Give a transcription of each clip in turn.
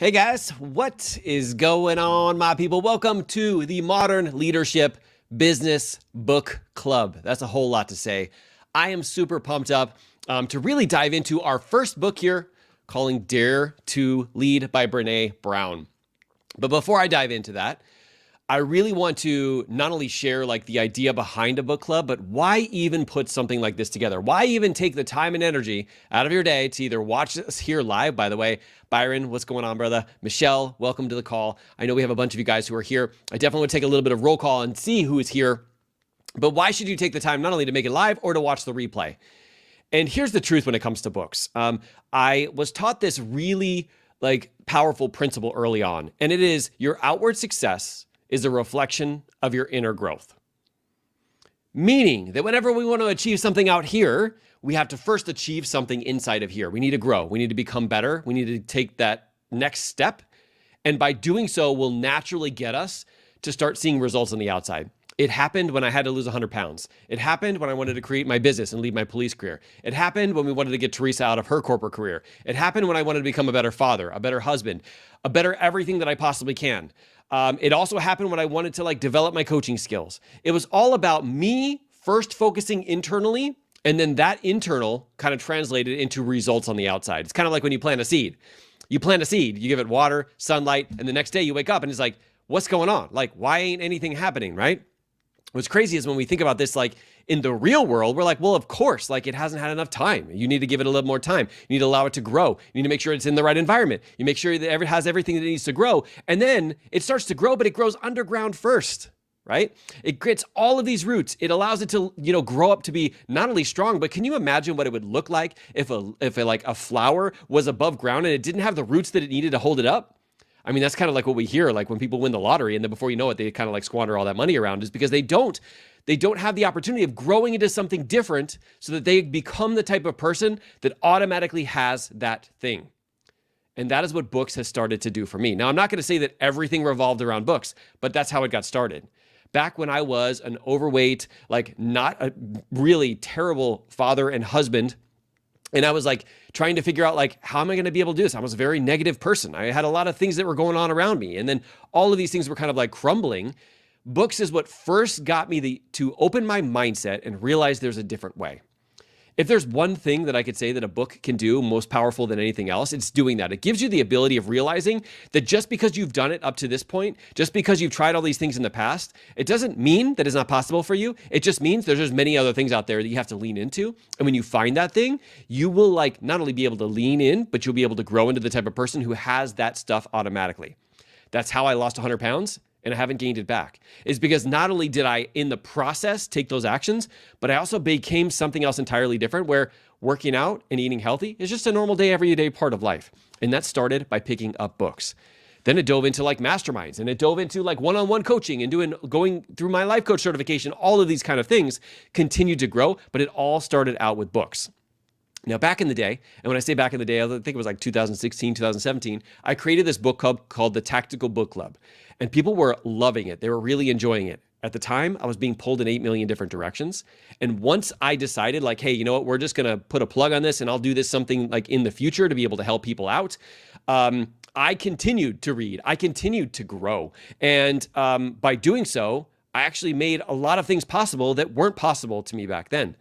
Hey guys, what is going on, my people? Welcome to the Modern Leadership Business Book Club. That's a whole lot to say. I am super pumped up to really dive into our first book here, calling Dare to Lead by Brené Brown. But before I dive into that, I really want to not only share like the idea behind a book club, but why even put something like this together? Why even take the time and energy out of your day to either watch this here live, by the way? Byron, what's going on, brother? Michelle, welcome to the call. I know we have a bunch of you guys who are here. I definitely would take a little bit of roll call and see who is here. But why should you take the time not only to make it live or to watch the replay? And here's the truth when it comes to books. I was taught this really powerful principle early on, and it is your outward success is a reflection of your inner growth. Meaning that whenever we want to achieve something out here, we have to first achieve something inside of here. We need to grow. We need to become better. We need to take that next step. And by doing so, will naturally get us to start seeing results on the outside. It happened when I had to lose 100 pounds. It happened when I wanted to create my business and leave my police career. It happened when we wanted to get Teresa out of her corporate career. It happened when I wanted to become a better father, a better husband, a better everything that I possibly can. It also happened when I wanted to develop my coaching skills. It was all about me first focusing internally, and then that internal kind of translated into results on the outside. It's kind of like when you plant a seed. You plant a seed, you give it water, sunlight, and the next day you wake up and it's like, what's going on? Why ain't anything happening, right? What's crazy is when we think about this, in the real world, we're like, well, of course, it hasn't had enough time. You need to give it a little more time. You need to allow it to grow. You need to make sure it's in the right environment. You make sure that it has everything that it needs to grow. And then it starts to grow, but it grows underground first, right? It gets all of these roots. It allows it to, grow up to be not only strong, but can you imagine what it would look like if a flower was above ground and it didn't have the roots that it needed to hold it up? I mean, that's kind of like what we hear, when people win the lottery and then before you know it, they kind of squander all that money around, is because they don't have the opportunity of growing into something different so that they become the type of person that automatically has that thing. And that is what books has started to do for me. Now, I'm not going to say that everything revolved around books, but that's how it got started. Back when I was an overweight, not a really terrible father and husband, and I was trying to figure out how am I going to be able to do this? I was a very negative person. I had a lot of things that were going on around me. And then all of these things were kind of crumbling. Books is what first got me to open my mindset and realize there's a different way. If there's one thing that I could say that a book can do most powerful than anything else, it's doing that. It gives you the ability of realizing that just because you've done it up to this point, just because you've tried all these things in the past, it doesn't mean that it's not possible for you. It just means there's just many other things out there that you have to lean into. And when you find that thing, you will not only be able to lean in, but you'll be able to grow into the type of person who has that stuff automatically. That's how I lost 100 pounds. And I haven't gained it back, is because not only did I, in the process, take those actions, but I also became something else entirely different where working out and eating healthy is just a normal day, everyday part of life. And that started by picking up books. Then it dove into masterminds, and it dove into one-on-one coaching and going through my life coach certification. All of these kind of things continued to grow, but it all started out with books. Now, back in the day, and when I say back in the day, I think it was 2016, 2017, I created this book club called the Tactical Book Club. And people were loving it. They were really enjoying it. At the time, I was being pulled in 8 million different directions. And once I decided hey, you know what, we're just going to put a plug on this and I'll do this something in the future to be able to help people out. I continued to read. I continued to grow. And by doing so, I actually made a lot of things possible that weren't possible to me back then.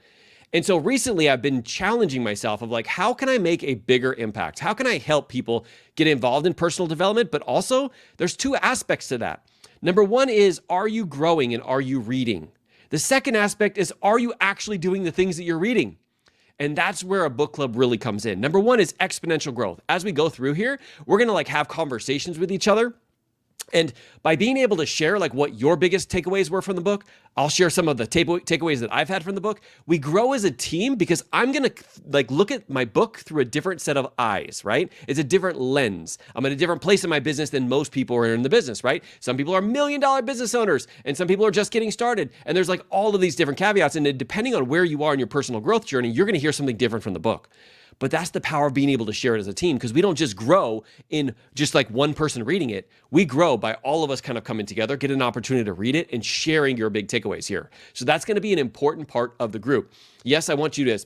And so recently I've been challenging myself of how can I make a bigger impact? How can I help people get involved in personal development? But also there's two aspects to that. Number one is, are you growing and are you reading? The second aspect is, are you actually doing the things that you're reading? And that's where a book club really comes in. Number one is exponential growth. As we go through here, we're going to have conversations with each other. And by being able to share what your biggest takeaways were from the book, I'll share some of the takeaways that I've had from the book. We grow as a team because I'm going to look at my book through a different set of eyes, right? It's a different lens. I'm in a different place in my business than most people are in the business, right? Some people are $1 million business owners and some people are just getting started. And there's all of these different caveats. And depending on where you are in your personal growth journey, you're going to hear something different from the book. But that's the power of being able to share it as a team, because we don't just grow in just like one person reading it. We grow by all of us kind of coming together, get an opportunity to read it and sharing your big takeaways here. So that's going to be an important part of the group. Yes, I want you to, as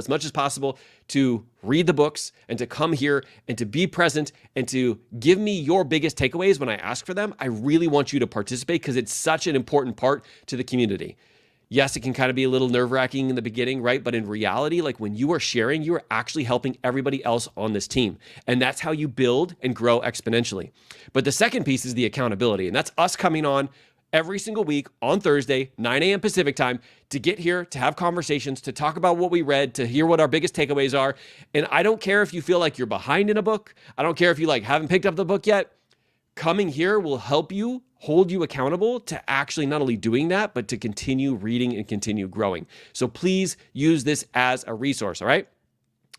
much as possible, to read the books and to come here and to be present and to give me your biggest takeaways when I ask for them. I really want you to participate because it's such an important part to the community. Yes, it can kind of be a little nerve-wracking in the beginning, right? But in reality, like when you are sharing, you are actually helping everybody else on this team. And that's how you build and grow exponentially. But the second piece is the accountability. And that's us coming on every single week on Thursday, 9 a.m. Pacific time, to get here, to have conversations, to talk about what we read, to hear what our biggest takeaways are. And I don't care if you feel like you're behind in a book. I don't care if you like haven't picked up the book yet. Coming here will help you, hold you accountable to actually not only doing that, but to continue reading and continue growing. So please use this as a resource, all right?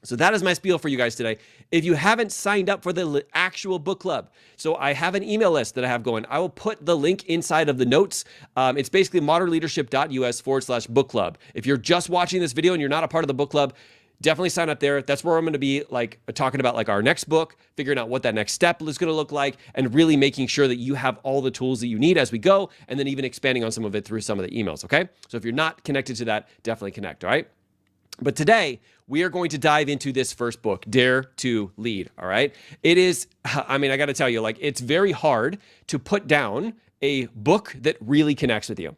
So that is my spiel for you guys today. If you haven't signed up for the actual book club, so I have an email list that I have going. I will put the link inside of the notes. It's basically modernleadership.us/book club. If you're just watching this video and you're not a part of the book club, definitely sign up there. That's where I'm going to be like talking about like our next book, figuring out what that next step is going to look like, and really making sure that you have all the tools that you need as we go, and then even expanding on some of it through some of the emails, okay? So if you're not connected to that, definitely connect, all right? But today, we are going to dive into this first book, Dare to Lead, all right? It is, I got to tell you, like, it's very hard to put down a book that really connects with you.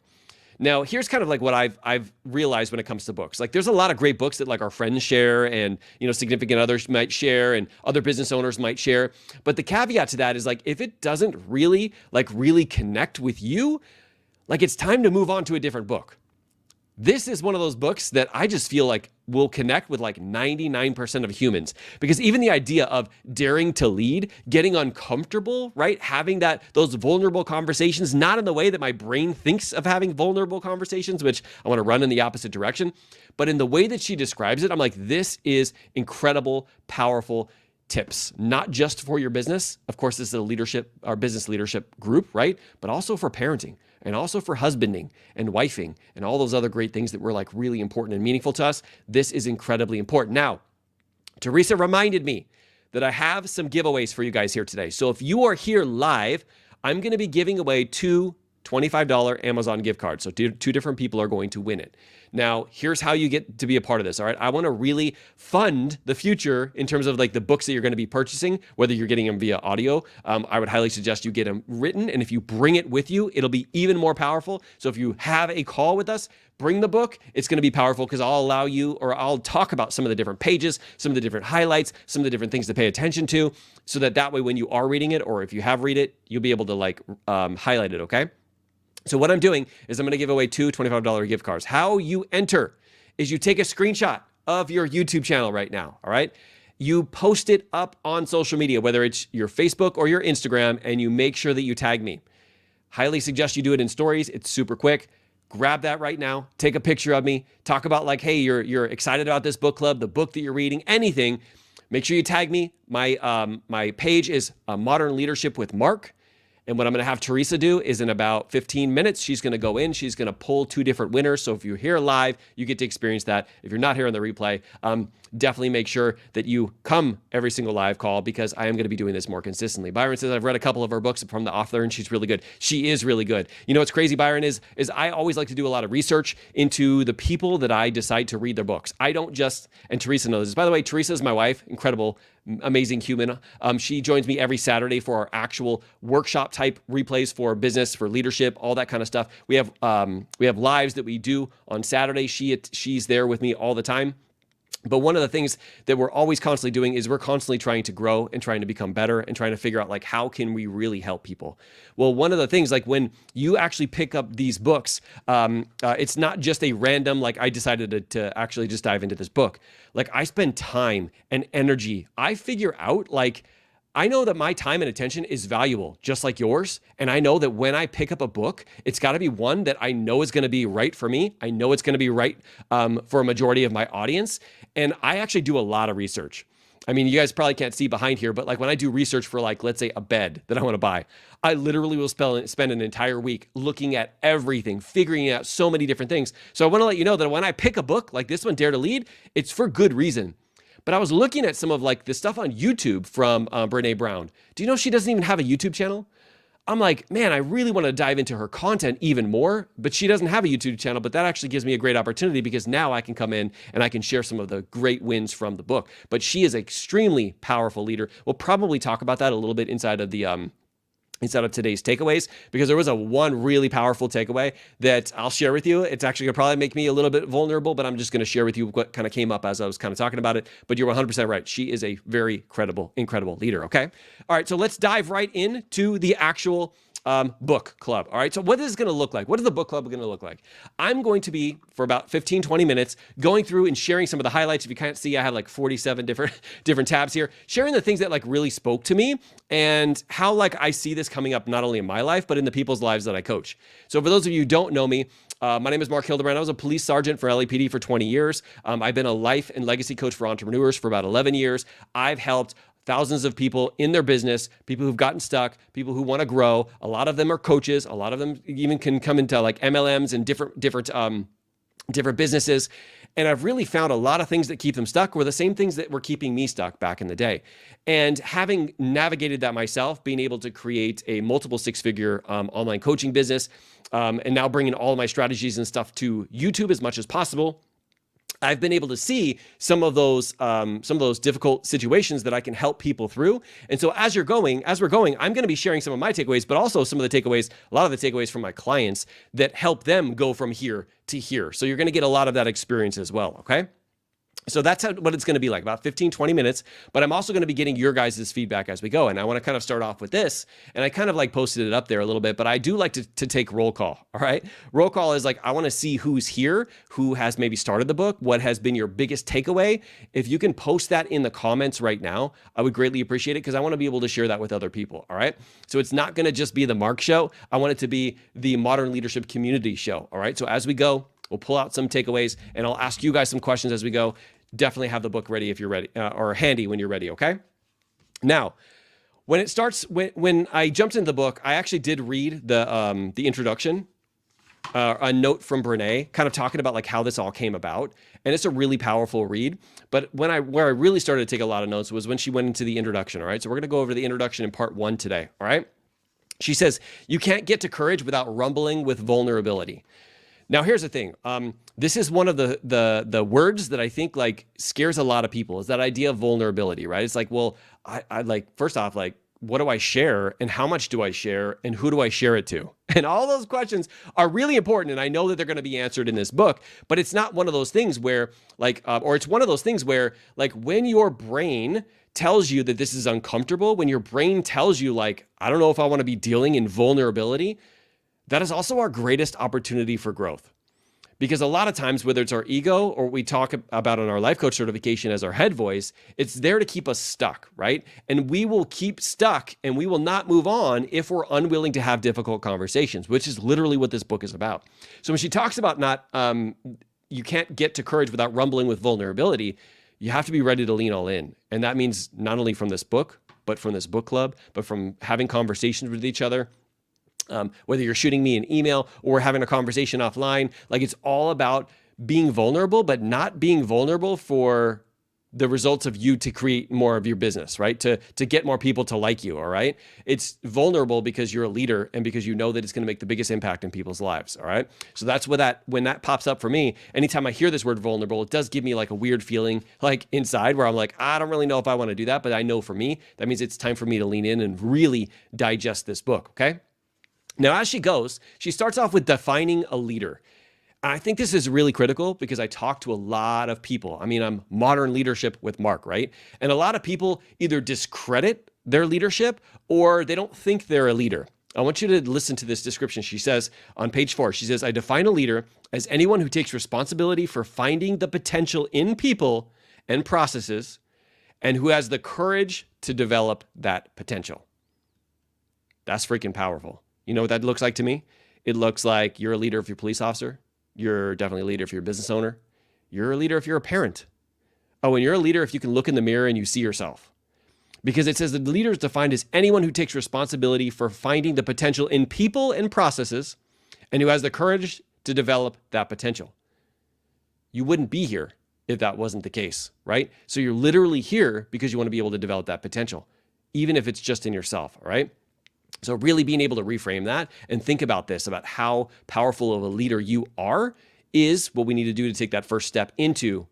Now, here's kind of like what I've realized when it comes to books. Like, there's a lot of great books that like our friends share and, significant others might share and other business owners might share. But the caveat to that is like, if it doesn't really connect with you, like it's time to move on to a different book. This is one of those books that I just feel like will connect with like 99% of humans, because even the idea of daring to lead, getting uncomfortable, right? Having those vulnerable conversations, not in the way that my brain thinks of having vulnerable conversations, which I want to run in the opposite direction, but in the way that she describes it, I'm like, this is incredible, powerful tips, not just for your business. Of course, this is our business leadership group, right? But also for parenting, and also for husbanding and wifing and all those other great things that were like really important and meaningful to us. This is incredibly important. Now, Teresa reminded me that I have some giveaways for you guys here today. So if you are here live, I'm going to be giving away two $25 Amazon gift cards. So two different people are going to win it. Now, here's how you get to be a part of this, all right? I want to really fund the future in terms of like the books that you're going to be purchasing, whether you're getting them via audio. I would highly suggest you get them written, and if you bring it with you, it'll be even more powerful. So if you have a call with us, bring the book. It's going to be powerful because I'll talk about some of the different pages, some of the different highlights, some of the different things to pay attention to, so that way when you are reading it, or if you have read it, you'll be able to highlight it, okay? So what I'm doing is I'm going to give away two $25 gift cards. How you enter is you take a screenshot of your YouTube channel right now, all right? You post it up on social media, whether it's your Facebook or your Instagram, and you make sure that you tag me. Highly suggest you do it in stories. It's super quick. Grab that right now. Take a picture of me. Talk about like, hey, you're excited about this book club, the book that you're reading, anything. Make sure you tag me. My page is Modern Leadership with Mark. And what I'm going to have Teresa do is in about 15 minutes, she's going to go in, she's going to pull two different winners. So if you're here live, you get to experience that. If you're not here on the replay, definitely make sure that you come every single live call, because I am going to be doing this more consistently. Byron says, I've read a couple of her books from the author and she's really good. She is really good. You know what's crazy, Byron, is I always like to do a lot of research into the people that I decide to read their books. I don't just, and Teresa knows this. By the way, Teresa is my wife, incredible, amazing human. She joins me every Saturday for our actual workshop type replays for business, for leadership, all that kind of stuff. We have lives that we do on Saturday. She's there with me all the time. But one of the things that we're always constantly doing is we're constantly trying to grow and trying to become better and trying to figure out like, how can we really help people? Well, one of the things, like when you actually pick up these books, it's not just a random, like I decided to actually just dive into this book. Like I spend time and energy. I figure out like, I know that my time and attention is valuable, just like yours. And I know that when I pick up a book, it's got to be one that I know is going to be right for me. I know it's going to be right for a majority of my audience. And I actually do a lot of research. I mean, you guys probably can't see behind here, but like when I do research for like, let's say a bed that I want to buy, I literally will spend an entire week looking at everything, figuring out so many different things. So I want to let you know that when I pick a book like this one, Dare to Lead, it's for good reason. But I was looking at some of like the stuff on YouTube from Brené Brown. Do you know she doesn't even have a YouTube channel? I'm like, man, I really want to dive into her content even more, but she doesn't have a YouTube channel, but that actually gives me a great opportunity because now I can come in and I can share some of the great wins from the book. But she is an extremely powerful leader. We'll probably talk about that a little bit inside of today's takeaways, because there was one really powerful takeaway that I'll share with you. It's actually gonna probably make me a little bit vulnerable, but I'm just gonna share with you what kind of came up as I was kind of talking about it. But you're 100% right. She is a very incredible leader, okay? All right, so let's dive right into the actual book club. All right, so what is this gonna look like? What is the book club gonna look like? I'm going to be, for about 15, 20 minutes, going through and sharing some of the highlights. If you can't see, I have like 47 different tabs here, sharing the things that like really spoke to me and how like I see this coming up not only in my life, but in the people's lives that I coach. So for those of you who don't know me, my name is Mark Hildebrand. I was a police sergeant for LAPD for 20 years. I've been a life and legacy coach for entrepreneurs for about 11 years. I've helped thousands of people in their business, people who've gotten stuck, people who want to grow. A lot of them are coaches. A lot of them even can come into like MLMs and different businesses. And I've really found a lot of things that keep them stuck were the same things that were keeping me stuck back in the day. And having navigated that myself, being able to create a multiple six-figure online coaching business, and now bringing all of my strategies and stuff to YouTube as much as possible, I've been able to see some of those difficult situations that I can help people through. And so as we're going, I'm going to be sharing some of my takeaways, but also some of the takeaways, a lot of the takeaways from my clients that help them go from here to here. So you're going to get a lot of that experience as well. Okay. So that's what it's going to be like, about 15, 20 minutes. But I'm also going to be getting your guys' feedback as we go. And I want to kind of start off with this. And I kind of like posted it up there a little bit, but I do like to take roll call. All right. Roll call is like, I want to see who's here, who has maybe started the book, what has been your biggest takeaway. If you can post that in the comments right now, I would greatly appreciate it because I want to be able to share that with other people. All right. So it's not going to just be the Mark show. I want it to be the Modern Leadership Community show. All right. So as we go, we'll pull out some takeaways and I'll ask you guys some questions as we go. Definitely have the book ready if you're ready, or handy when you're ready, okay? Now, when it starts, when I jumped into the book, I actually did read the introduction, a note from Brene, kind of talking about like how this all came about, and it's a really powerful read. But where I really started to take a lot of notes was when she went into the introduction, all right? So we're gonna go over the introduction in part 1 today, all right? She says, you can't get to courage without rumbling with vulnerability. Now, here's the thing. This is one of the words that I think like scares a lot of people, is that idea of vulnerability, right? It's like, well, I like, first off, like, what do I share and how much do I share and who do I share it to? And all those questions are really important. And I know that they're going to be answered in this book, but it's not one of those things where like, or it's one of those things where like when your brain tells you that this is uncomfortable, when your brain tells you like, I don't know if I want to be dealing in vulnerability, that is also our greatest opportunity for growth. Because a lot of times, whether it's our ego or what we talk about in our life coach certification as our head voice, it's there to keep us stuck, right? And we will keep stuck and we will not move on if we're unwilling to have difficult conversations, which is literally what this book is about. So when she talks about you can't get to courage without rumbling with vulnerability, you have to be ready to lean all in. And that means not only from this book, but from this book club, but from having conversations with each other. Whether you're shooting me an email or having a conversation offline, like it's all about being vulnerable, but not being vulnerable for the results of you to create more of your business, right? To get more people to like you, all right? It's vulnerable because you're a leader and because you know that it's going to make the biggest impact in people's lives, all right? So that's what when that pops up for me, anytime I hear this word vulnerable, it does give me like a weird feeling like inside where I'm like, I don't really know if I want to do that, but I know for me, that means it's time for me to lean in and really digest this book, okay? Now, as she goes, she starts off with defining a leader. And I think this is really critical because I talk to a lot of people. I mean, I'm Modern Leadership with Mark, right? And a lot of people either discredit their leadership or they don't think they're a leader. I want you to listen to this description. She says on page 4, she says, I define a leader as anyone who takes responsibility for finding the potential in people and processes and who has the courage to develop that potential. That's freaking powerful. You know what that looks like to me? It looks like you're a leader if you're a police officer. You're definitely a leader if you're a business owner. You're a leader if you're a parent. Oh, and you're a leader if you can look in the mirror and you see yourself. Because it says the leader is defined as anyone who takes responsibility for finding the potential in people and processes and who has the courage to develop that potential. You wouldn't be here if that wasn't the case, right? So you're literally here because you want to be able to develop that potential, even if it's just in yourself, all right? So really being able to reframe that and think about this, about how powerful of a leader you are, is what we need to do to take that first step into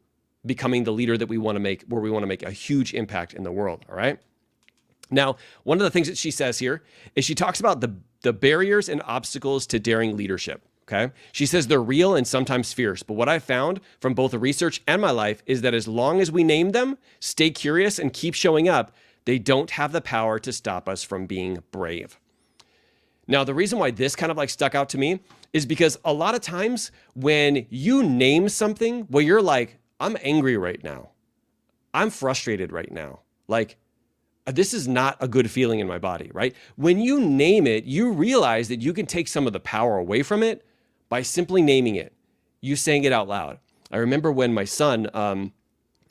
becoming the leader that we want to make, where we want to make a huge impact in the world, all right? Now, one of the things that she says here is she talks about the barriers and obstacles to daring leadership, okay? She says they're real and sometimes fierce, but what I found from both the research and my life is that as long as we name them, stay curious, and keep showing up, they don't have the power to stop us from being brave. Now, the reason why this kind of like stuck out to me is because a lot of times when you name something where you're like, I'm angry right now, I'm frustrated right now, like, this is not a good feeling in my body, right? When you name it, you realize that you can take some of the power away from it by simply naming it, you saying it out loud. I remember when my son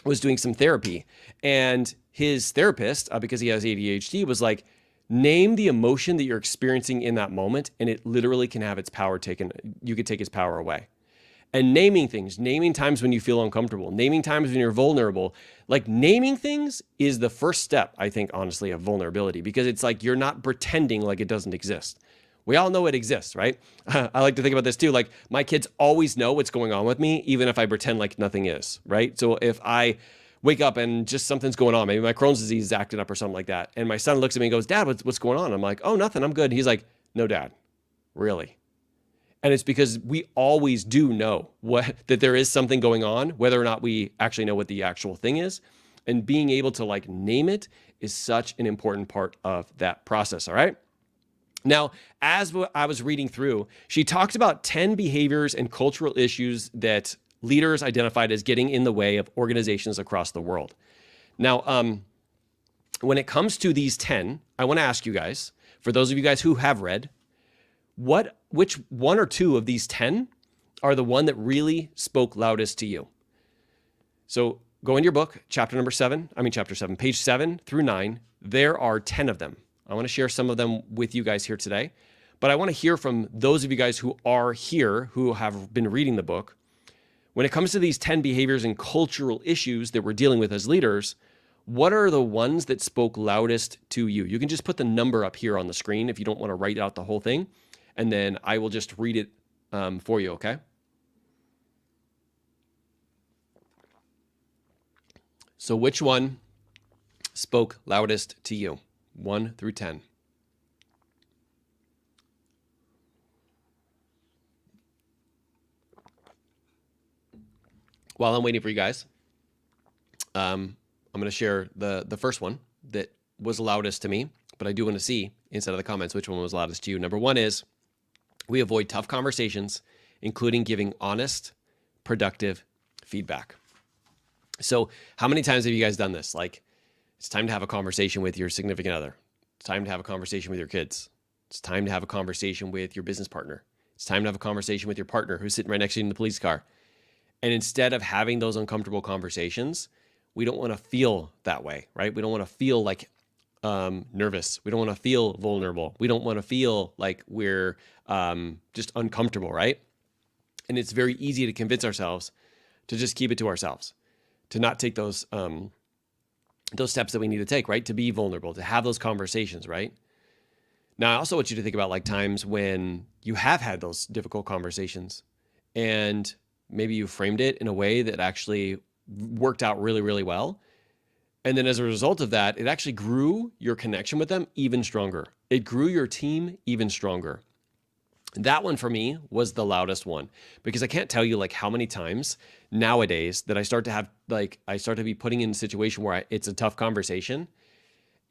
was doing some therapy, and his therapist, because he has ADHD, was like, name the emotion that you're experiencing in that moment, and it literally can have its power taken. You could take its power away. And naming things, naming times when you feel uncomfortable, naming times when you're vulnerable, like naming things is the first step, I think, honestly, of vulnerability, because it's like you're not pretending like it doesn't exist. We all know it exists, right? I like to think about this too. Like, my kids always know what's going on with me, even if I pretend like nothing is, right? So if I wake up and just something's going on, maybe my Crohn's disease is acting up or something like that, and my son looks at me and goes, Dad, what's going on? I'm like, oh, nothing, I'm good. He's like, no, Dad, really? And it's because we always do know that there is something going on, whether or not we actually know what the actual thing is. And being able to like name it is such an important part of that process, all right? Now, as I was reading through, she talked about 10 behaviors and cultural issues that leaders identified as getting in the way of organizations across the world. Now, when it comes to these 10, I want to ask you guys, for those of you guys who have read, which one or two of these 10 are the one that really spoke loudest to you? So go into your book, chapter 7, page 7 through 9. There are 10 of them. I want to share some of them with you guys here today, but I want to hear from those of you guys who are here, who have been reading the book. When it comes to these 10 behaviors and cultural issues that we're dealing with as leaders, what are the ones that spoke loudest to you? You can just put the number up here on the screen if you don't want to write out the whole thing, and then I will just read it for you, okay? So which one spoke loudest to you? 1 through 10. While I'm waiting for you guys, I'm going to share the first one that was loudest to me, but I do want to see inside of the comments which one was loudest to you. Number 1 is, we avoid tough conversations, including giving honest, productive feedback. So how many times have you guys done this? Like, it's time to have a conversation with your significant other. It's time to have a conversation with your kids. It's time to have a conversation with your business partner. It's time to have a conversation with your partner who's sitting right next to you in the police car. And instead of having those uncomfortable conversations, we don't want to feel that way, right? We don't want to feel like nervous. We don't want to feel vulnerable. We don't want to feel like we're just uncomfortable, right? And it's very easy to convince ourselves to just keep it to ourselves, to not take those steps that we need to take, right? To be vulnerable, to have those conversations, right? Now, I also want you to think about like times when you have had those difficult conversations and maybe you framed it in a way that actually worked out really, really well. And then as a result of that, it actually grew your connection with them even stronger. It grew your team even stronger. That one for me was the loudest one, because I can't tell you like how many times nowadays that I start to be putting in a situation where it's a tough conversation.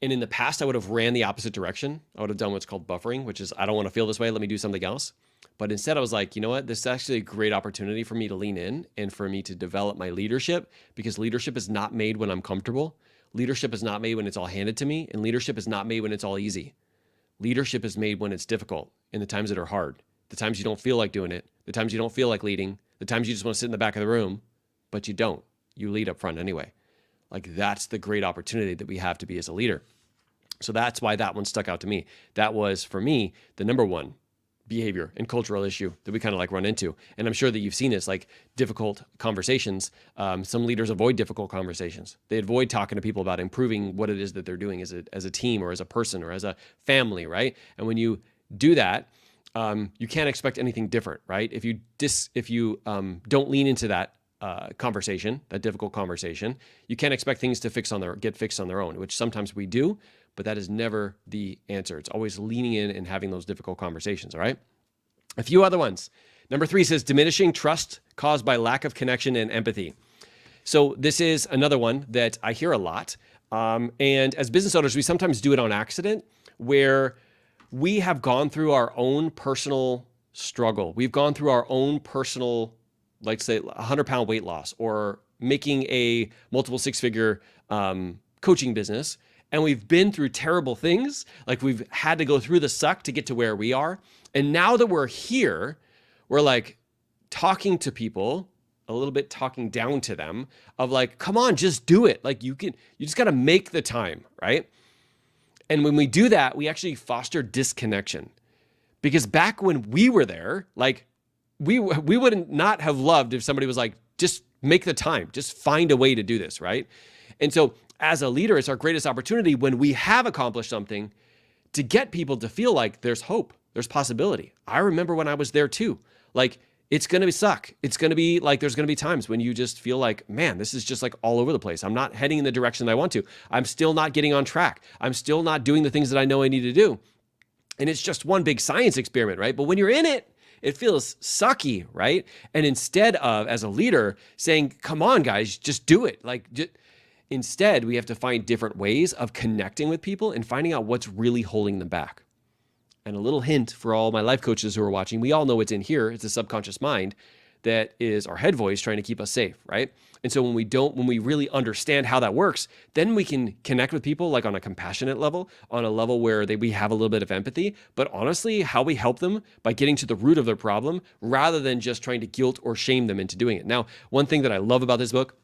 And in the past, I would have ran the opposite direction. I would have done what's called buffering, which is, I don't want to feel this way. Let me do something else. But instead I was like, you know what? This is actually a great opportunity for me to lean in and for me to develop my leadership, because leadership is not made when I'm comfortable. Leadership is not made when it's all handed to me, and leadership is not made when it's all easy. Leadership is made when it's difficult, in the times that are hard, the times you don't feel like doing it, the times you don't feel like leading, the times you just want to sit in the back of the room, but you don't. You lead up front anyway. Like, that's the great opportunity that we have to be as a leader. So that's why that one stuck out to me. That was, for me, the number one behavior and cultural issue that we kind of like run into. And I'm sure that you've seen this, like difficult conversations. Some leaders avoid difficult conversations. They avoid talking to people about improving what it is that they're doing as a team or as a person or as a family, right? And when you do that, you can't expect anything different, right? If you don't lean into that conversation, that difficult conversation, you can't expect things to get fixed on their own, which sometimes we do, but that is never the answer. It's always leaning in and having those difficult conversations, all right? A few other ones. Number 3 says diminishing trust caused by lack of connection and empathy. So this is another one that I hear a lot. And as business owners, we sometimes do it on accident, where we have gone through our own personal struggle. We've gone through our own personal, like say 100-pound weight loss, or making a multiple 6-figure coaching business. And we've been through terrible things. Like we've had to go through the suck to get to where we are. And now that we're here, we're like talking to people, a little bit talking down to them of like, come on, just do it. Like you just got to make the time, right? And when we do that, we actually foster disconnection. Because back when we were there, like we wouldn't not have loved if somebody was like, just make the time, just find a way to do this, right? And so as a leader, it's our greatest opportunity when we have accomplished something to get people to feel like there's hope, there's possibility. I remember when I was there too. Like, it's going to suck. It's going to be like, there's going to be times when you just feel like, man, this is just like all over the place. I'm not heading in the direction that I want to. I'm still not getting on track. I'm still not doing the things that I know I need to do. And it's just one big science experiment, right? But when you're in it, it feels sucky, right? And instead of, as a leader, saying, come on, guys, just do it. Instead, we have to find different ways of connecting with people and finding out what's really holding them back. And a little hint for all my life coaches who are watching, we all know what's in here. It's a subconscious mind that is our head voice trying to keep us safe, right? And so when we really understand how that works, then we can connect with people like on a compassionate level, on a level where we have a little bit of empathy, but honestly, how we help them by getting to the root of their problem rather than just trying to guilt or shame them into doing it. Now, one thing that I love about this book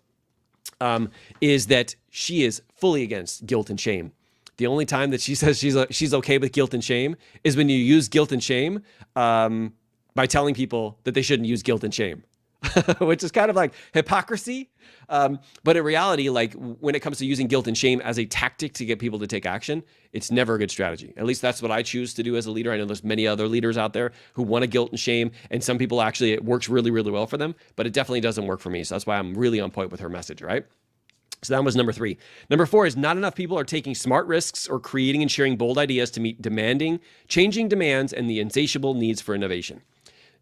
is that she is fully against guilt and shame. The only time that she says she's okay with guilt and shame is when you use guilt and shame by telling people that they shouldn't use guilt and shame, which is kind of like hypocrisy. But in reality, like when it comes to using guilt and shame as a tactic to get people to take action, it's never a good strategy. At least that's what I choose to do as a leader. I know there's many other leaders out there who want to guilt and shame, and some people actually, it works really, really well for them, but it definitely doesn't work for me. So that's why I'm really on point with her message, right? So that was number 3. Number 4 is not enough people are taking smart risks or creating and sharing bold ideas to meet changing demands and the insatiable needs for innovation.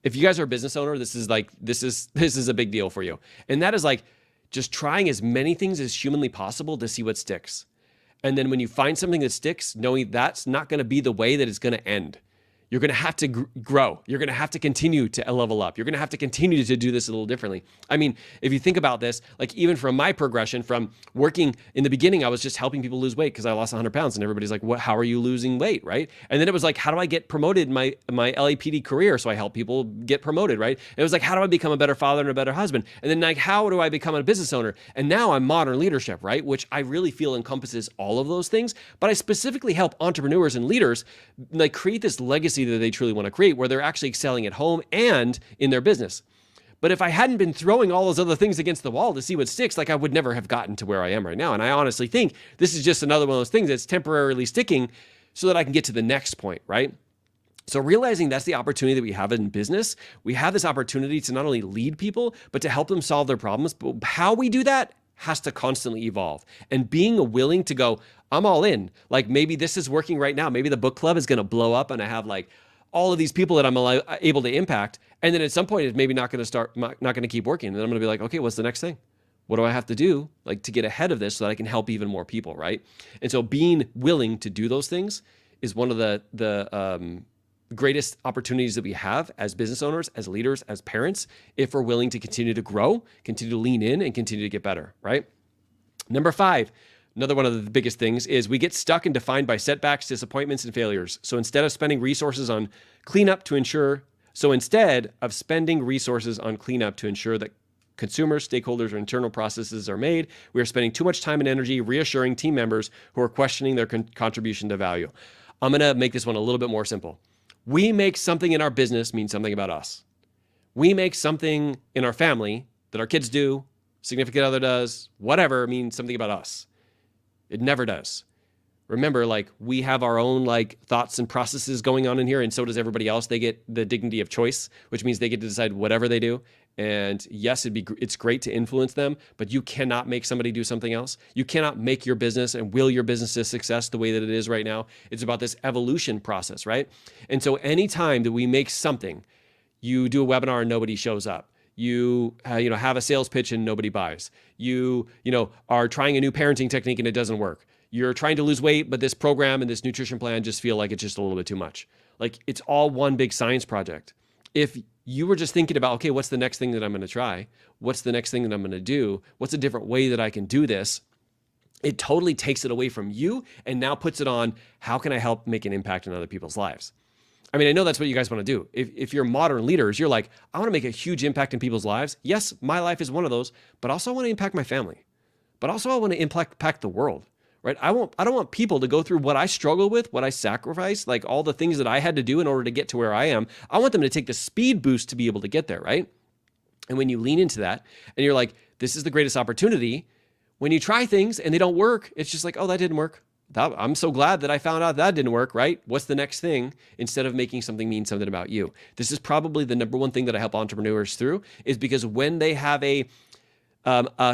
If you guys are a business owner, this is a big deal for you. And that is like just trying as many things as humanly possible to see what sticks. And then when you find something that sticks, knowing that's not going to be the way that it's going to end. You're going to have to grow. You're going to have to continue to level up. You're going to have to continue to do this a little differently. I mean, if you think about this, like even from my progression from working in the beginning, I was just helping people lose weight because I lost 100 pounds and everybody's like, "What? How are you losing weight?" Right? And then it was like, how do I get promoted in my LAPD career? So I help people get promoted, right? And it was like, how do I become a better father and a better husband? And then like, how do I become a business owner? And now I'm modern leadership, right? Which I really feel encompasses all of those things. But I specifically help entrepreneurs and leaders like create this legacy that they truly want to create where they're actually excelling at home and in their business. But if I hadn't been throwing all those other things against the wall to see what sticks, like I would never have gotten to where I am right now. And I honestly think this is just another one of those things that's temporarily sticking so that I can get to the next point, right? So realizing that's the opportunity that we have in business, we have this opportunity to not only lead people, but to help them solve their problems. But how we do that has to constantly evolve. And being willing to go, I'm all in. Like maybe this is working right now. Maybe the book club is going to blow up and I have like all of these people that I'm able to impact. And then at some point, it's maybe not going to keep working. And then I'm going to be like, okay, what's the next thing? What do I have to do like to get ahead of this so that I can help even more people, right? And so being willing to do those things is one of the greatest opportunities that we have as business owners, as leaders, as parents, if we're willing to continue to grow, continue to lean in, and continue to get better, right? Number 5, another one of the biggest things is we get stuck and defined by setbacks, disappointments, and failures. So instead of spending resources on cleanup to ensure that consumers, stakeholders, or internal processes are made, we are spending too much time and energy reassuring team members who are questioning their contribution to value. I'm going to make this one a little bit more simple. We make something in our business mean something about us. We make something in our family that our kids do, significant other does, whatever, means something about us. It never does. Remember, like, we have our own like thoughts and processes going on in here, and so does everybody else. They get the dignity of choice, which means they get to decide whatever they do. And yes, it's great to influence them, but you cannot make somebody do something else. You cannot make your business and will your business to success the way that it is right now. It's about this evolution process, right? And so anytime that we make something, you do a webinar and nobody shows up. You have a sales pitch and nobody buys. You are trying a new parenting technique and it doesn't work. You're trying to lose weight, but this program and this nutrition plan just feel like it's just a little bit too much. Like, it's all one big science project. If you were just thinking about, okay, what's the next thing that I'm going to try? What's the next thing that I'm going to do? What's a different way that I can do this? It totally takes it away from you and now puts it on, how can I help make an impact in other people's lives? I mean, I know that's what you guys want to do. If you're modern leaders, you're like, I want to make a huge impact in people's lives. Yes, my life is one of those, but also I want to impact my family. But also I want to impact the world, right? I don't want people to go through what I struggle with, what I sacrifice, like all the things that I had to do in order to get to where I am. I want them to take the speed boost to be able to get there, right? And when you lean into that and you're like, this is the greatest opportunity, when you try things and they don't work, it's just like, oh, that didn't work. I'm so glad that I found out that didn't work, right? What's the next thing? Instead of making something mean something about you. This is probably the number one thing that I help entrepreneurs through, is because when they have a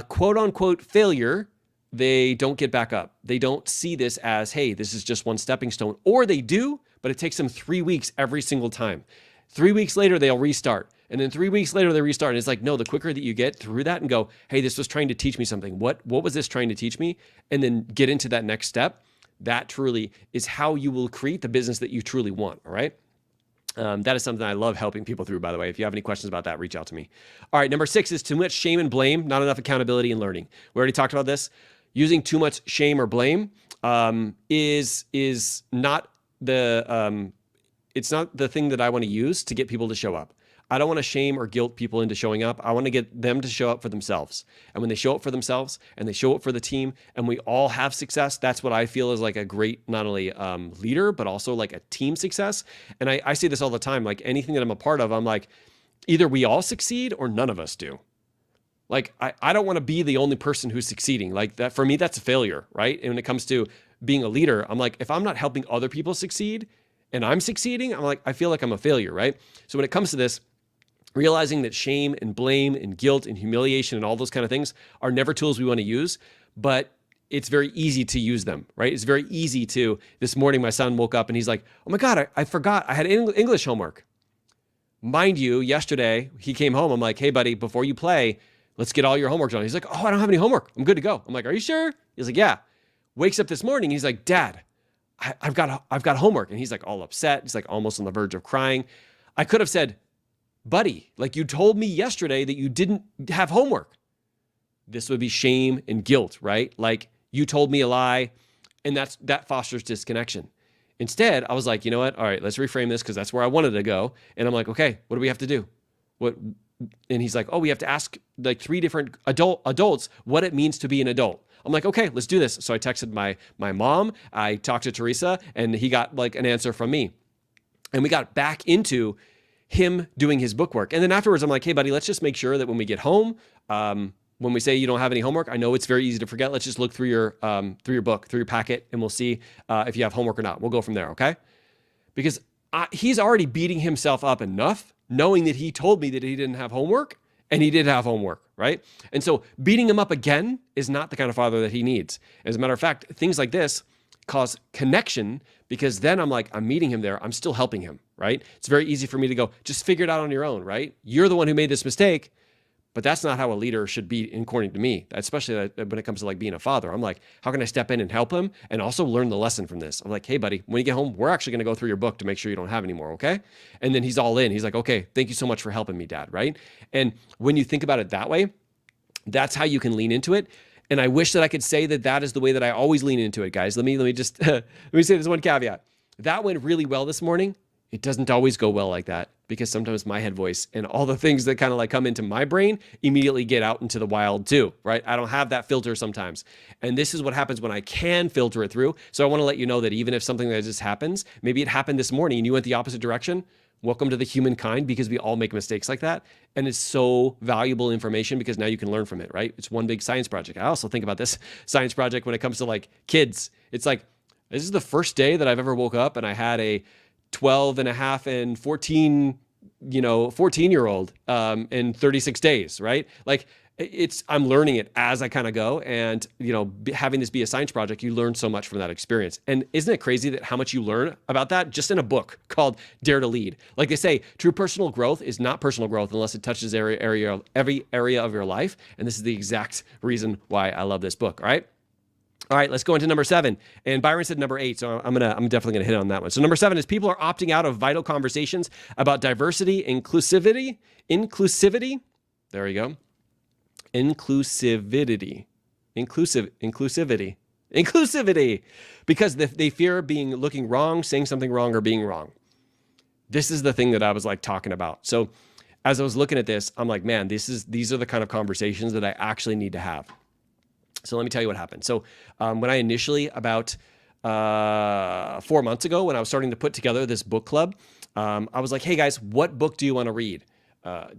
quote unquote failure, they don't get back up. They don't see this as, hey, this is just one stepping stone, or they do, but it takes them 3 weeks every single time. 3 weeks later, they'll restart. And then 3 weeks later, they restart. And it's like, no, the quicker that you get through that and go, hey, this was trying to teach me something. What was this trying to teach me? And then get into that next step. That truly is how you will create the business that you truly want, all right? That is something I love helping people through, by the way. If you have any questions about that, reach out to me. All right, number 6 is too much shame and blame, not enough accountability and learning. We already talked about this. Using too much shame or blame is not it's not the thing that I want to use to get people to show up. I don't want to shame or guilt people into showing up. I want to get them to show up for themselves. And when they show up for themselves and they show up for the team and we all have success, that's what I feel is like a great, not only leader, but also like a team success. And I say this all the time, like anything that I'm a part of, I'm like, either we all succeed or none of us do. Like, I don't want to be the only person who's succeeding. Like that, for me, that's a failure, right? And when it comes to being a leader, I'm like, if I'm not helping other people succeed and I'm succeeding, I'm like, I feel like I'm a failure, right? So when it comes to this, realizing that shame and blame and guilt and humiliation and all those kind of things are never tools we want to use, but it's very easy to use them, right? It's very easy to, this morning, my son woke up and he's like, oh my God, I forgot I had English homework. Mind you, yesterday he came home. I'm like, hey buddy, before you play, let's get all your homework done. He's like, oh, I don't have any homework. I'm good to go. I'm like, are you sure? He's like, yeah. Wakes up this morning. He's like, Dad, I've got homework. And he's like all upset. He's like almost on the verge of crying. I could have said, buddy, like you told me yesterday that you didn't have homework. This would be shame and guilt, right? Like you told me a lie, and that fosters disconnection. Instead, I was like, you know what? All right, let's reframe this because that's where I wanted to go. And I'm like, okay, what do we have to do? And he's like, oh, we have to ask like 3 different adults what it means to be an adult. I'm like, okay, let's do this. So I texted my mom, I talked to Teresa, and he got like an answer from me. And we got back into him doing his book work. And then afterwards, I'm like, hey, buddy, let's just make sure that when we get home, when we say you don't have any homework, I know it's very easy to forget. Let's just look through your book, through your packet, and we'll see if you have homework or not. We'll go from there, okay? Because he's already beating himself up enough, knowing that he told me that he didn't have homework, and he did have homework, right? And so beating him up again is not the kind of father that he needs. As a matter of fact, things like this cause connection, because then I'm like, I'm meeting him there. I'm still helping him, right? It's very easy for me to go, just figure it out on your own, right? You're the one who made this mistake, but that's not how a leader should be, according to me, especially when it comes to like being a father. I'm like, how can I step in and help him and also learn the lesson from this? I'm like, hey buddy, when you get home, we're actually going to go through your book to make sure you don't have any more, okay? And then he's all in. He's like, okay, thank you so much for helping me, Dad, right? And when you think about it that way, that's how you can lean into it. And I wish that I could say that is the way that I always lean into it, guys. Let me just let me say this one caveat. That went really well this morning. It doesn't always go well like that. because sometimes my head voice and all the things that kind of like come into my brain immediately get out into the wild too, right? I don't have that filter sometimes. And this is what happens when I can filter it through. So I want to let you know that even if something that just happens, maybe it happened this morning and you went the opposite direction, welcome to the humankind, because we all make mistakes like that. And it's so valuable information because now you can learn from it, right? It's one big science project. I also think about this science project when it comes to like kids. It's like, this is the first day that I've ever woke up and I had a 12 and a half and 14, 14-year-old in 36 days, right? Like I'm learning it as I kind of go. And, having this be a science project, you learn so much from that experience. And isn't it crazy that how much you learn about that just in a book called Dare to Lead? Like they say, true personal growth is not personal growth unless it touches every area of your life. And this is the exact reason why I love this book, all right? All right, let's go into number 7. And Byron said number 8, so I'm definitely gonna hit on that one. So number 7 is people are opting out of vital conversations about diversity, inclusivity. There we go. Inclusivity, because they fear looking wrong, saying something wrong, or being wrong. This is the thing that I was like talking about. So as I was looking at this, I'm like, man, these are the kind of conversations that I actually need to have. So let me tell you what happened. So when I initially, about 4 months ago, when I was starting to put together this book club, I was like, hey guys, what book do you want to read?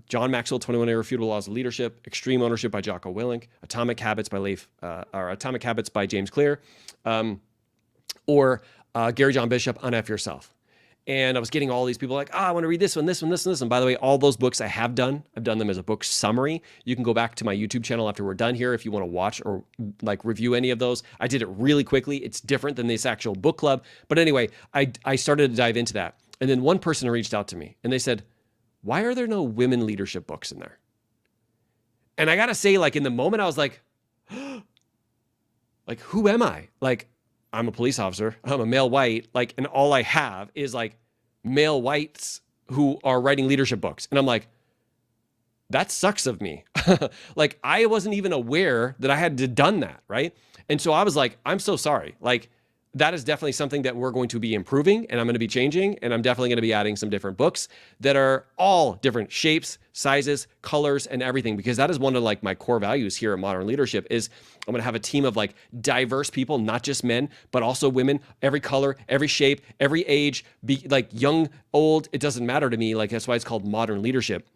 John Maxwell, 21 Irrefutable Laws of Leadership, Extreme Ownership by Jocko Willink, Atomic Habits by James Clear, or Gary John Bishop, Unf Yourself. And I was getting all these people like, I want to read this one, this one, this one, this one. By the way, all those books I have done. I've done them as a book summary. You can go back to my YouTube channel after we're done here if you want to watch or like review any of those. I did it really quickly. It's different than this actual book club. But anyway, I started to dive into that. And then one person reached out to me and they said, why are there no women leadership books in there? And I got to say, like in the moment, I was like, like, who am I? Like, I'm a police officer. I'm a male white. Like, and all I have is like male whites who are writing leadership books. And I'm like, that sucks of me. Like, I wasn't even aware that I had done that, right? And so I was like, I'm so sorry. Like, that is definitely something that we're going to be improving and I'm going to be changing. And I'm definitely going to be adding some different books that are all different shapes, sizes, colors, and everything, because that is one of like my core values here at Modern Leadership is I'm going to have a team of like diverse people, not just men, but also women, every color, every shape, every age, be like young, old. It doesn't matter to me. Like, that's why it's called Modern Leadership.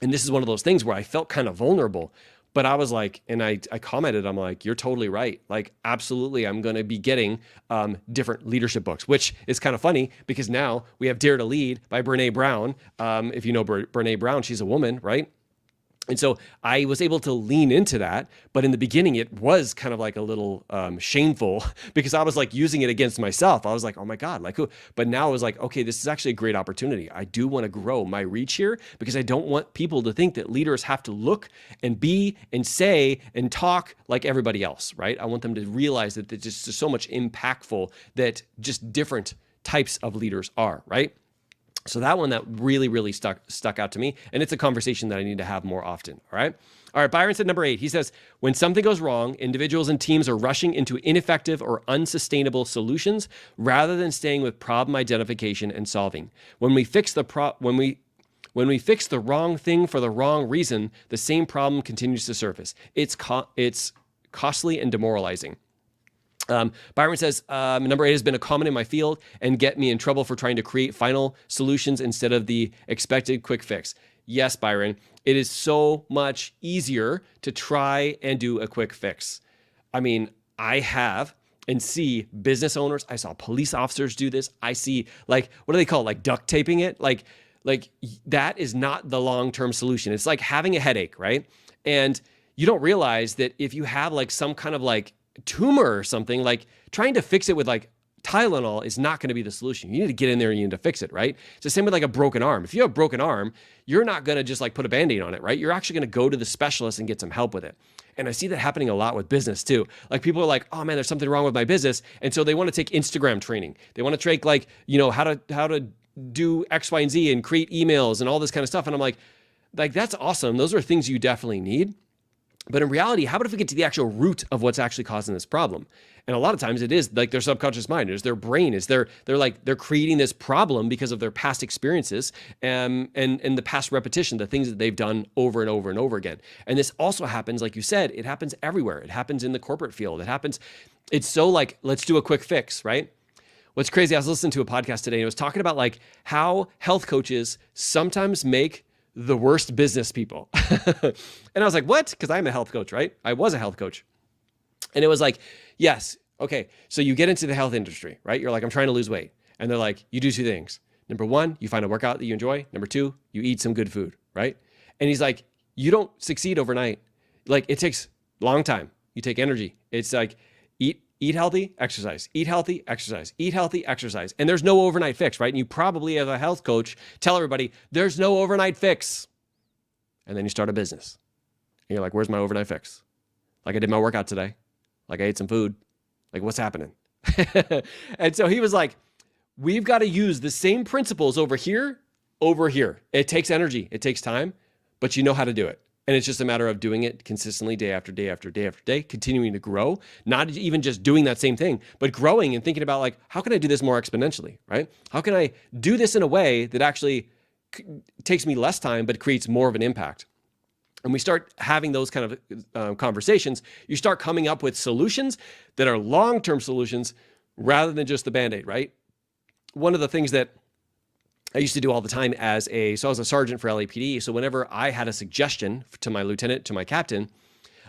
And this is one of those things where I felt kind of vulnerable. But I was like, and I commented, I'm like, you're totally right. Like, absolutely, I'm going to be getting different leadership books, which is kind of funny because now we have Dare to Lead by Brené Brown. If you know Brené Brown, she's a woman, right? And so I was able to lean into that. But in the beginning, it was kind of like a little shameful because I was like using it against myself. I was like, oh my God, like who? But now I was like, okay, this is actually a great opportunity. I do want to grow my reach here because I don't want people to think that leaders have to look and be and say and talk like everybody else, right? I want them to realize that it's just so much impactful that just different types of leaders are, right? So that one that really, really stuck out to me. And it's a conversation that I need to have more often. All right. All right. Byron said number 8, he says, when something goes wrong, individuals and teams are rushing into ineffective or unsustainable solutions rather than staying with problem identification and solving. When we fix the wrong thing for the wrong reason, the same problem continues to surface. It's costly and demoralizing. Byron says, number 8 has been a common in my field and get me in trouble for trying to create final solutions instead of the expected quick fix. Yes, Byron, it is so much easier to try and do a quick fix. I mean, I have and see business owners. I saw police officers do this. I see like, what do they call it? Like duct taping it. Like that is not the long-term solution. It's like having a headache, right? And you don't realize that if you have like some kind of like tumor or something, like trying to fix it with like Tylenol is not going to be the solution. You need to get in there and you need to fix it, right? It's the same with like a broken arm. If you have a broken arm, you're not going to just like put a Band-Aid on it, right? You're actually going to go to the specialist and get some help with it. And I see that happening a lot with business too. Like people are like, oh man, there's something wrong with my business. And so they want to take Instagram training. They want to take like, how to do X, Y, and Z and create emails and all this kind of stuff. And I'm like, that's awesome. Those are things you definitely need. But in reality, how about if we get to the actual root of what's actually causing this problem? And a lot of times it is like their subconscious mind, it's their brain, it's they're creating this problem because of their past experiences and the past repetition, the things that they've done over and over and over again. And this also happens, like you said, it happens everywhere. It happens in the corporate field. It's so like, let's do a quick fix, right? What's crazy, I was listening to a podcast today and it was talking about like how health coaches sometimes make the worst business people. And I was like, what? Because I'm a health coach, right? I was a health coach. And it was like, yes, okay. So you get into the health industry, right? You're like, I'm trying to lose weight. And they're like, you do two things. Number one, you find a workout that you enjoy. Number two, you eat some good food, right? And he's like, you don't succeed overnight. Like it takes a long time. You take energy. It's like, eat healthy, exercise, eat healthy, exercise, eat healthy, exercise. And there's no overnight fix, right? And you probably, as a health coach, tell everybody, there's no overnight fix. And then you start a business. And you're like, where's my overnight fix? Like I did my workout today. Like I ate some food. Like what's happening? And so he was like, we've got to use the same principles over here. It takes energy. It takes time, but you know how to do it. And it's just a matter of doing it consistently day after day after day after day, continuing to grow, not even just doing that same thing, but growing and thinking about like, how can I do this more exponentially, right? How can I do this in a way that actually takes me less time, but creates more of an impact? And we start having those kind of conversations. You start coming up with solutions that are long-term solutions rather than just the Band-Aid, right? One of the things that I used to do all the time so I was a sergeant for LAPD. So whenever I had a suggestion to my lieutenant, to my captain,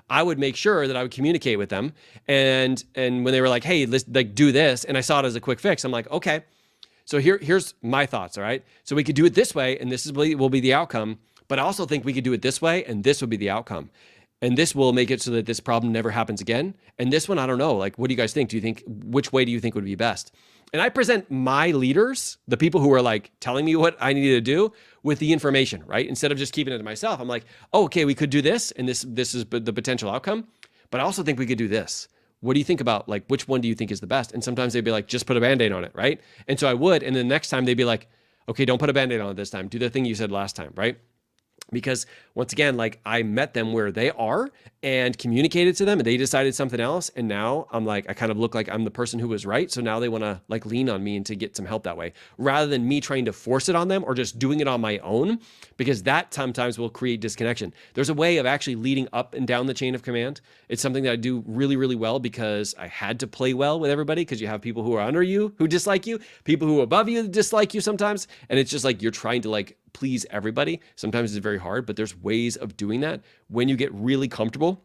I would make sure that I would communicate with them. And when they were like, hey, let's like do this. And I saw it as a quick fix. I'm like, okay, so here's my thoughts. All right. So we could do it this way. And will be the outcome. But I also think we could do it this way. And this would be the outcome. And this will make it so that this problem never happens again. And this one, I don't know. Like, what do you guys think? Which way do you think would be best? And I present my leaders, the people who are like telling me what I need to do, with the information, right? Instead of just keeping it to myself, I'm like, oh, okay, we could do this. And this is the potential outcome. But I also think we could do this. What do you think about, like, which one do you think is the best? And sometimes they'd be like, just put a Band-Aid on it, right? And so I would. And then the next time they'd be like, okay, don't put a Band-Aid on it this time. Do the thing you said last time, right? Because once again, like I met them where they are and communicated to them and they decided something else. And now I'm like, I kind of look like I'm the person who was right. So now they want to like lean on me and to get some help that way rather than me trying to force it on them or just doing it on my own, because that sometimes will create disconnection. There's a way of actually leading up and down the chain of command. It's something that I do really, really well because I had to play well with everybody, because you have people who are under you who dislike you, people who are above you dislike you sometimes. And it's just like you're trying to like please everybody. Sometimes it's very hard, but there's ways of doing that when you get really comfortable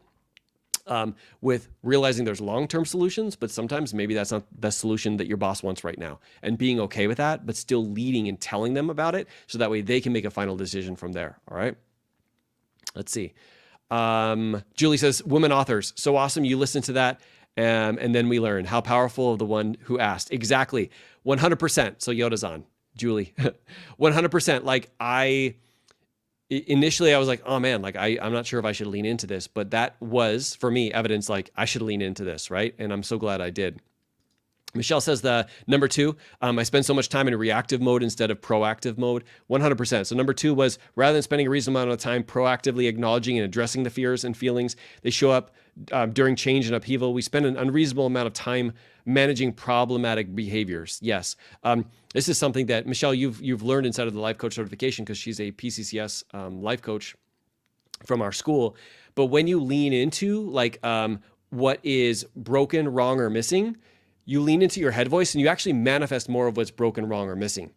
with realizing there's long-term solutions, but sometimes maybe that's not the solution that your boss wants right now, and being okay with that, but still leading and telling them about it so that way they can make a final decision from there. All right. Let's see. Julie says, women authors. So awesome. You listen to that. And then we learn how powerful of the one who asked. Exactly. 100%. So Yoda's on. Julie, 100%. Like initially I was like, oh man, like I'm not sure if I should lean into this, but that was for me evidence like I should lean into this, right? And I'm so glad I did. Michelle says the number 2, I spend so much time in reactive mode instead of proactive mode. 100%. So number 2 was, rather than spending a reasonable amount of time proactively acknowledging and addressing the fears and feelings, they show up during change and upheaval. We spend an unreasonable amount of time managing problematic behaviors. Yes. This is something that, Michelle, you've learned inside of the life coach certification, because she's a PCCS life coach from our school. But when you lean into like what is broken, wrong, or missing, you lean into your head voice and you actually manifest more of what's broken, wrong, or missing.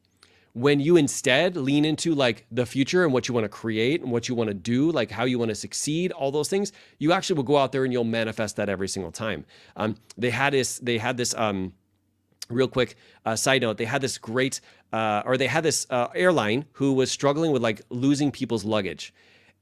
When you instead lean into like the future and what you want to create and what you want to do, like how you want to succeed, all those things, you actually will go out there and you'll manifest that every single time. They had this real quick side note. They had this great, airline who was struggling with like losing people's luggage.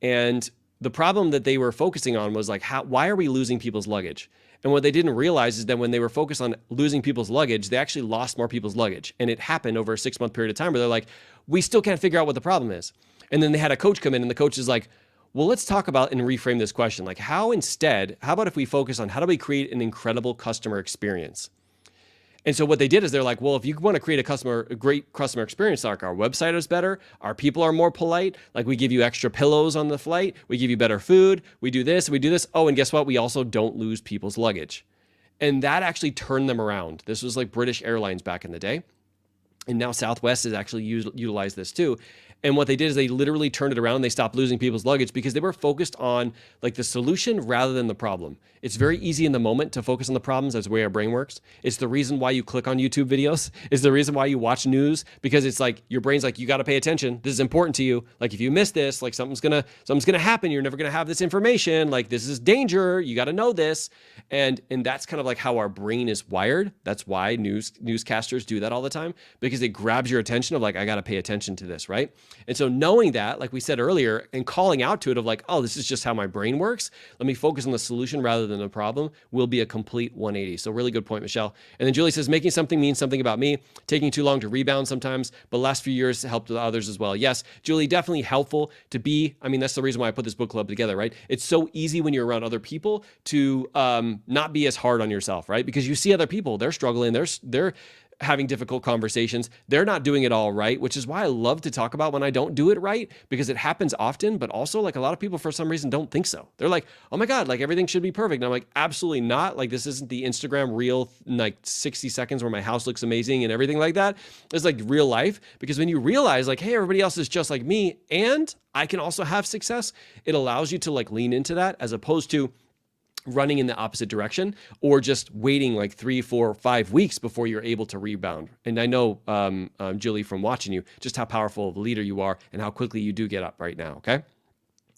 And the problem that they were focusing on was like, why are we losing people's luggage? And what they didn't realize is that when they were focused on losing people's luggage, they actually lost more people's luggage. And it happened over a 6-month period of time where they're like, we still can't figure out what the problem is. And then they had a coach come in and the coach is like, well, let's talk about and reframe this question. Like how about if we focus on how do we create an incredible customer experience? And so what they did is they're like, well, if you want to create a great customer experience, like our website is better, our people are more polite, like we give you extra pillows on the flight, we give you better food, we do this, we do this. Oh, and guess what? We also don't lose people's luggage. And that actually turned them around. This was like British Airlines back in the day. And now Southwest has actually utilized this too. And what they did is they literally turned it around. They stopped losing people's luggage because they were focused on like the solution rather than the problem. It's very easy in the moment to focus on the problems. That's the way our brain works. It's the reason why you click on YouTube videos. It's the reason why you watch news, because it's like your brain's like, you got to pay attention. This is important to you. Like if you miss this, like something's gonna happen. You're never gonna have this information. Like this is danger. You got to know this. And that's kind of like how our brain is wired. That's why newscasters do that all the time, because it grabs your attention of like, I got to pay attention to this, right? And so knowing that, like we said earlier, and calling out to it of like, oh, this is just how my brain works. Let me focus on the solution rather than the problem, will be a complete 180. So really good point, Michelle. And then Julie says, making something mean something about me, taking too long to rebound sometimes, but last few years helped others as well. Yes, Julie, definitely helpful to be. I mean, that's the reason why I put this book club together, right? It's so easy when you're around other people to not be as hard on yourself, right? Because you see other people, they're struggling, they're having difficult conversations. They're not doing it all right, which is why I love to talk about when I don't do it right, because it happens often, but also like a lot of people for some reason don't think so. They're like, oh my God, like everything should be perfect. And I'm like, absolutely not. Like this isn't the Instagram reel, like 60 seconds where my house looks amazing and everything like that. It's like real life, because when you realize like, hey, everybody else is just like me and I can also have success, it allows you to like lean into that as opposed to running in the opposite direction or just waiting like 3, 4, 5 weeks before you're able to rebound. And I know, Julie, from watching you, just how powerful of a leader you are and how quickly you do get up right now, okay?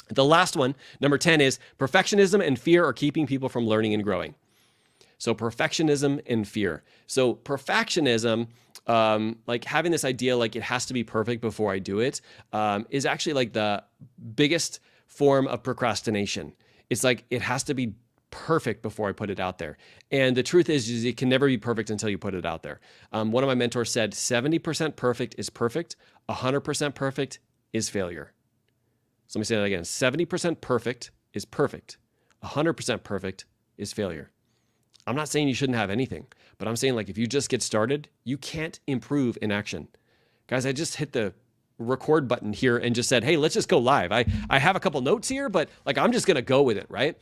The last one, number 10, is perfectionism and fear are keeping people from learning and growing. So perfectionism and fear. So perfectionism, like having this idea like it has to be perfect before I do it, is actually like the biggest form of procrastination. It's like it has to be perfect before I put it out there. And the truth is it can never be perfect until you put it out there. One of my mentors said 70% perfect is perfect, 100% perfect is failure. So let me say that again. 70% perfect is perfect, 100% perfect is failure. I'm not saying you shouldn't have anything, but I'm saying like if you just get started, you can't improve in action. Guys, I just hit the record button here and just said, hey, let's just go live. I have a couple notes here, but like I'm just going to go with it, right?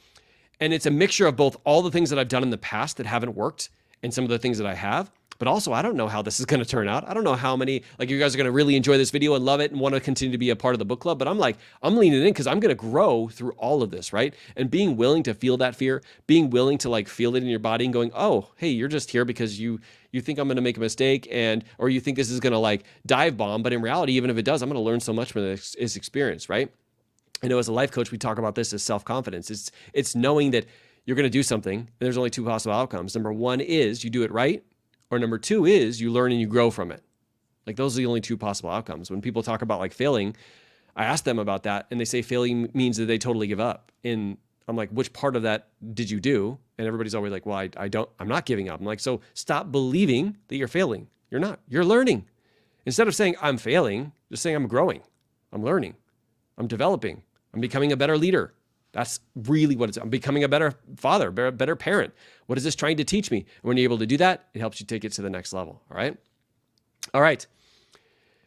And it's a mixture of both all the things that I've done in the past that haven't worked and some of the things that I have, but also I don't know how this is going to turn out. I don't know how many, like you guys are going to really enjoy this video and love it and want to continue to be a part of the book club, but I'm leaning in because I'm going to grow through all of this, right? And being willing to feel that fear, being willing to like feel it in your body and going, oh, hey, you're just here because you think I'm going to make a mistake or you think this is going to like dive bomb, but in reality, even if it does, I'm going to learn so much from this experience, right? I know as a life coach, we talk about this as self-confidence. It's knowing that you're going to do something and there's only 2 possible outcomes. Number 1 is you do it right, or number 2 is you learn and you grow from it. Like those are the only 2 possible outcomes. When people talk about like failing, I ask them about that and they say failing means that they totally give up. And I'm like, which part of that did you do? And everybody's always like, well, I'm not giving up. I'm like, so stop believing that you're failing. You're not, you're learning. Instead of saying I'm failing, just saying I'm growing, I'm learning, I'm developing, I'm becoming a better leader. That's really what it's, I'm becoming a better father, better parent. What is this trying to teach me? And when you're able to do that, it helps you take it to the next level. All right. All right.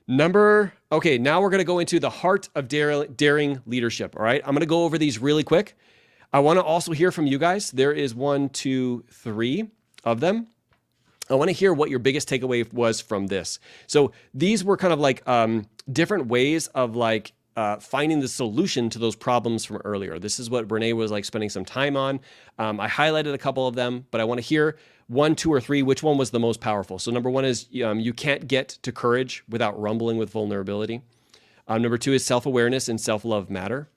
Now we're going to go into the heart of daring leadership. All right. I'm going to go over these really quick. I want to also hear from you guys. There is 1, 2, 3 of them. I want to hear what your biggest takeaway was from this. So these were kind of like different ways of like finding the solution to those problems from earlier. This is what Brene was like spending some time on. I highlighted a couple of them, but I want to hear 1, 2, or 3, which one was the most powerful. So number 1 is you can't get to courage without rumbling with vulnerability. Number 2 is self-awareness and self-love matter.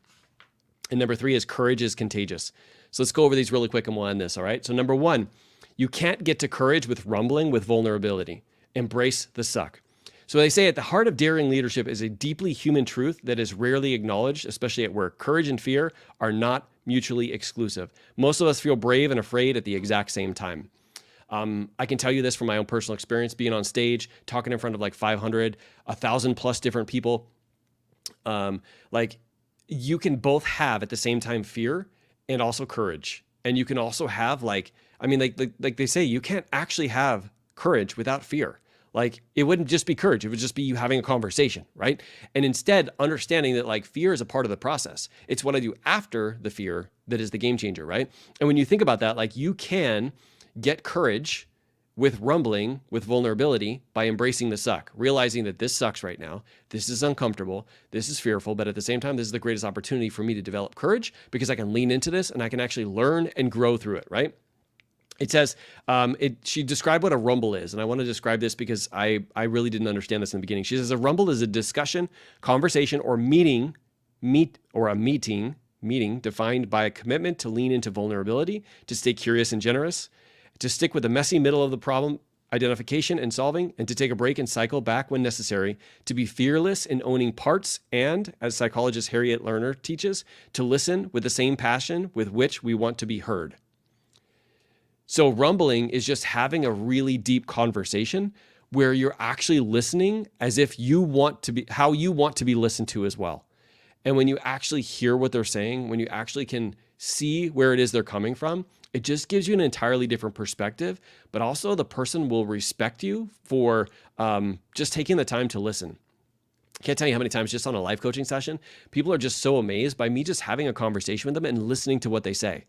And number 3 is courage is contagious. So let's go over these really quick and we'll end this, all right? So number 1, you can't get to courage with rumbling with vulnerability. Embrace the suck. So they say at the heart of daring leadership is a deeply human truth that is rarely acknowledged, especially at work. Courage and fear are not mutually exclusive. Most of us feel brave and afraid at the exact same time. I can tell you this from my own personal experience, being on stage, talking in front of like 500, 1,000 plus different people. Like you can both have at the same time fear and also courage. And you can also have like they say, you can't actually have courage without fear. Like, it wouldn't just be courage. It would just be you having a conversation, right? And instead understanding that like fear is a part of the process. It's what I do after the fear that is the game changer, right? And when you think about that, like you can get courage with rumbling, with vulnerability by embracing the suck, realizing that this sucks right now. This is uncomfortable. This is fearful. But at the same time, this is the greatest opportunity for me to develop courage because I can lean into this and I can actually learn and grow through it, right? It says, she described what a rumble is. And I want to describe this because I really didn't understand this in the beginning. She says a rumble is a discussion, conversation, or meeting defined by a commitment to lean into vulnerability, to stay curious and generous, to stick with the messy middle of the problem identification and solving, and to take a break and cycle back when necessary, to be fearless in owning parts, and, as psychologist Harriet Lerner teaches, to listen with the same passion with which we want to be heard. So rumbling is just having a really deep conversation where you're actually listening as if you want to be, how you want to be listened to as well. And when you actually hear what they're saying, when you actually can see where it is they're coming from, it just gives you an entirely different perspective, but also the person will respect you for just taking the time to listen. Can't tell you how many times just on a life coaching session, people are just so amazed by me just having a conversation with them and listening to what they say.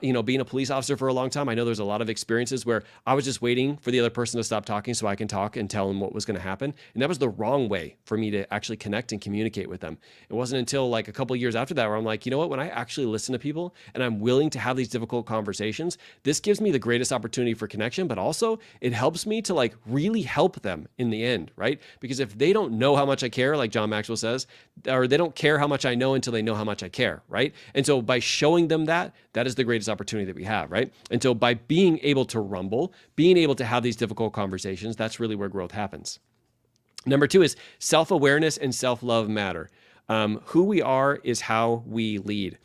Being a police officer for a long time, I know there's a lot of experiences where I was just waiting for the other person to stop talking so I can talk and tell them what was going to happen. And that was the wrong way for me to actually connect and communicate with them. It wasn't until like a couple of years after that where I'm like, you know what, when I actually listen to people and I'm willing to have these difficult conversations, this gives me the greatest opportunity for connection, but also it helps me to like really help them in the end, right? Because if they don't know how much I care, like John Maxwell says, or they don't care how much I know until they know how much I care, right? And so by showing them that is the greatest opportunity that we have, right? And so by being able to rumble, being able to have these difficult conversations, that's really where growth happens. Number 2 is self-awareness and self-love matter. Who we are is how we lead.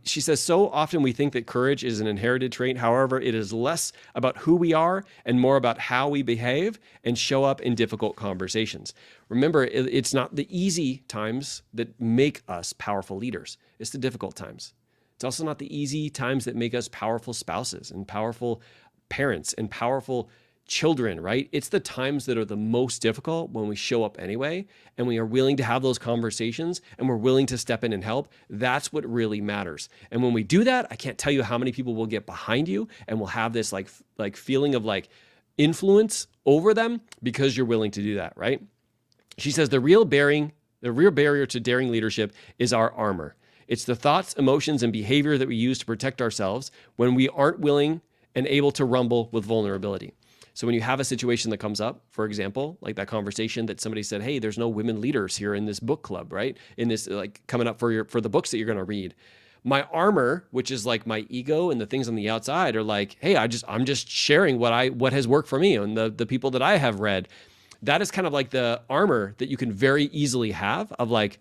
She says, so often we think that courage is an inherited trait. However, it is less about who we are and more about how we behave and show up in difficult conversations. Remember, it's not the easy times that make us powerful leaders. It's the difficult times. It's also not the easy times that make us powerful spouses and powerful parents and powerful children, right? It's the times that are the most difficult when we show up anyway, and we are willing to have those conversations and we're willing to step in and help. That's what really matters. And when we do that, I can't tell you how many people will get behind you and will have this like feeling of like influence over them because you're willing to do that, right? She says the real barrier to daring leadership is our armor. It's the thoughts, emotions, and behavior that we use to protect ourselves when we aren't willing and able to rumble with vulnerability. So when you have a situation that comes up, for example, like that conversation that somebody said, hey, there's no women leaders here in this book club, right? In this, like coming up for the books that you're going to read. My armor, which is like my ego and the things on the outside, are like, hey, I'm just sharing what has worked for me and the people that I have read. That is kind of like the armor that you can very easily have of like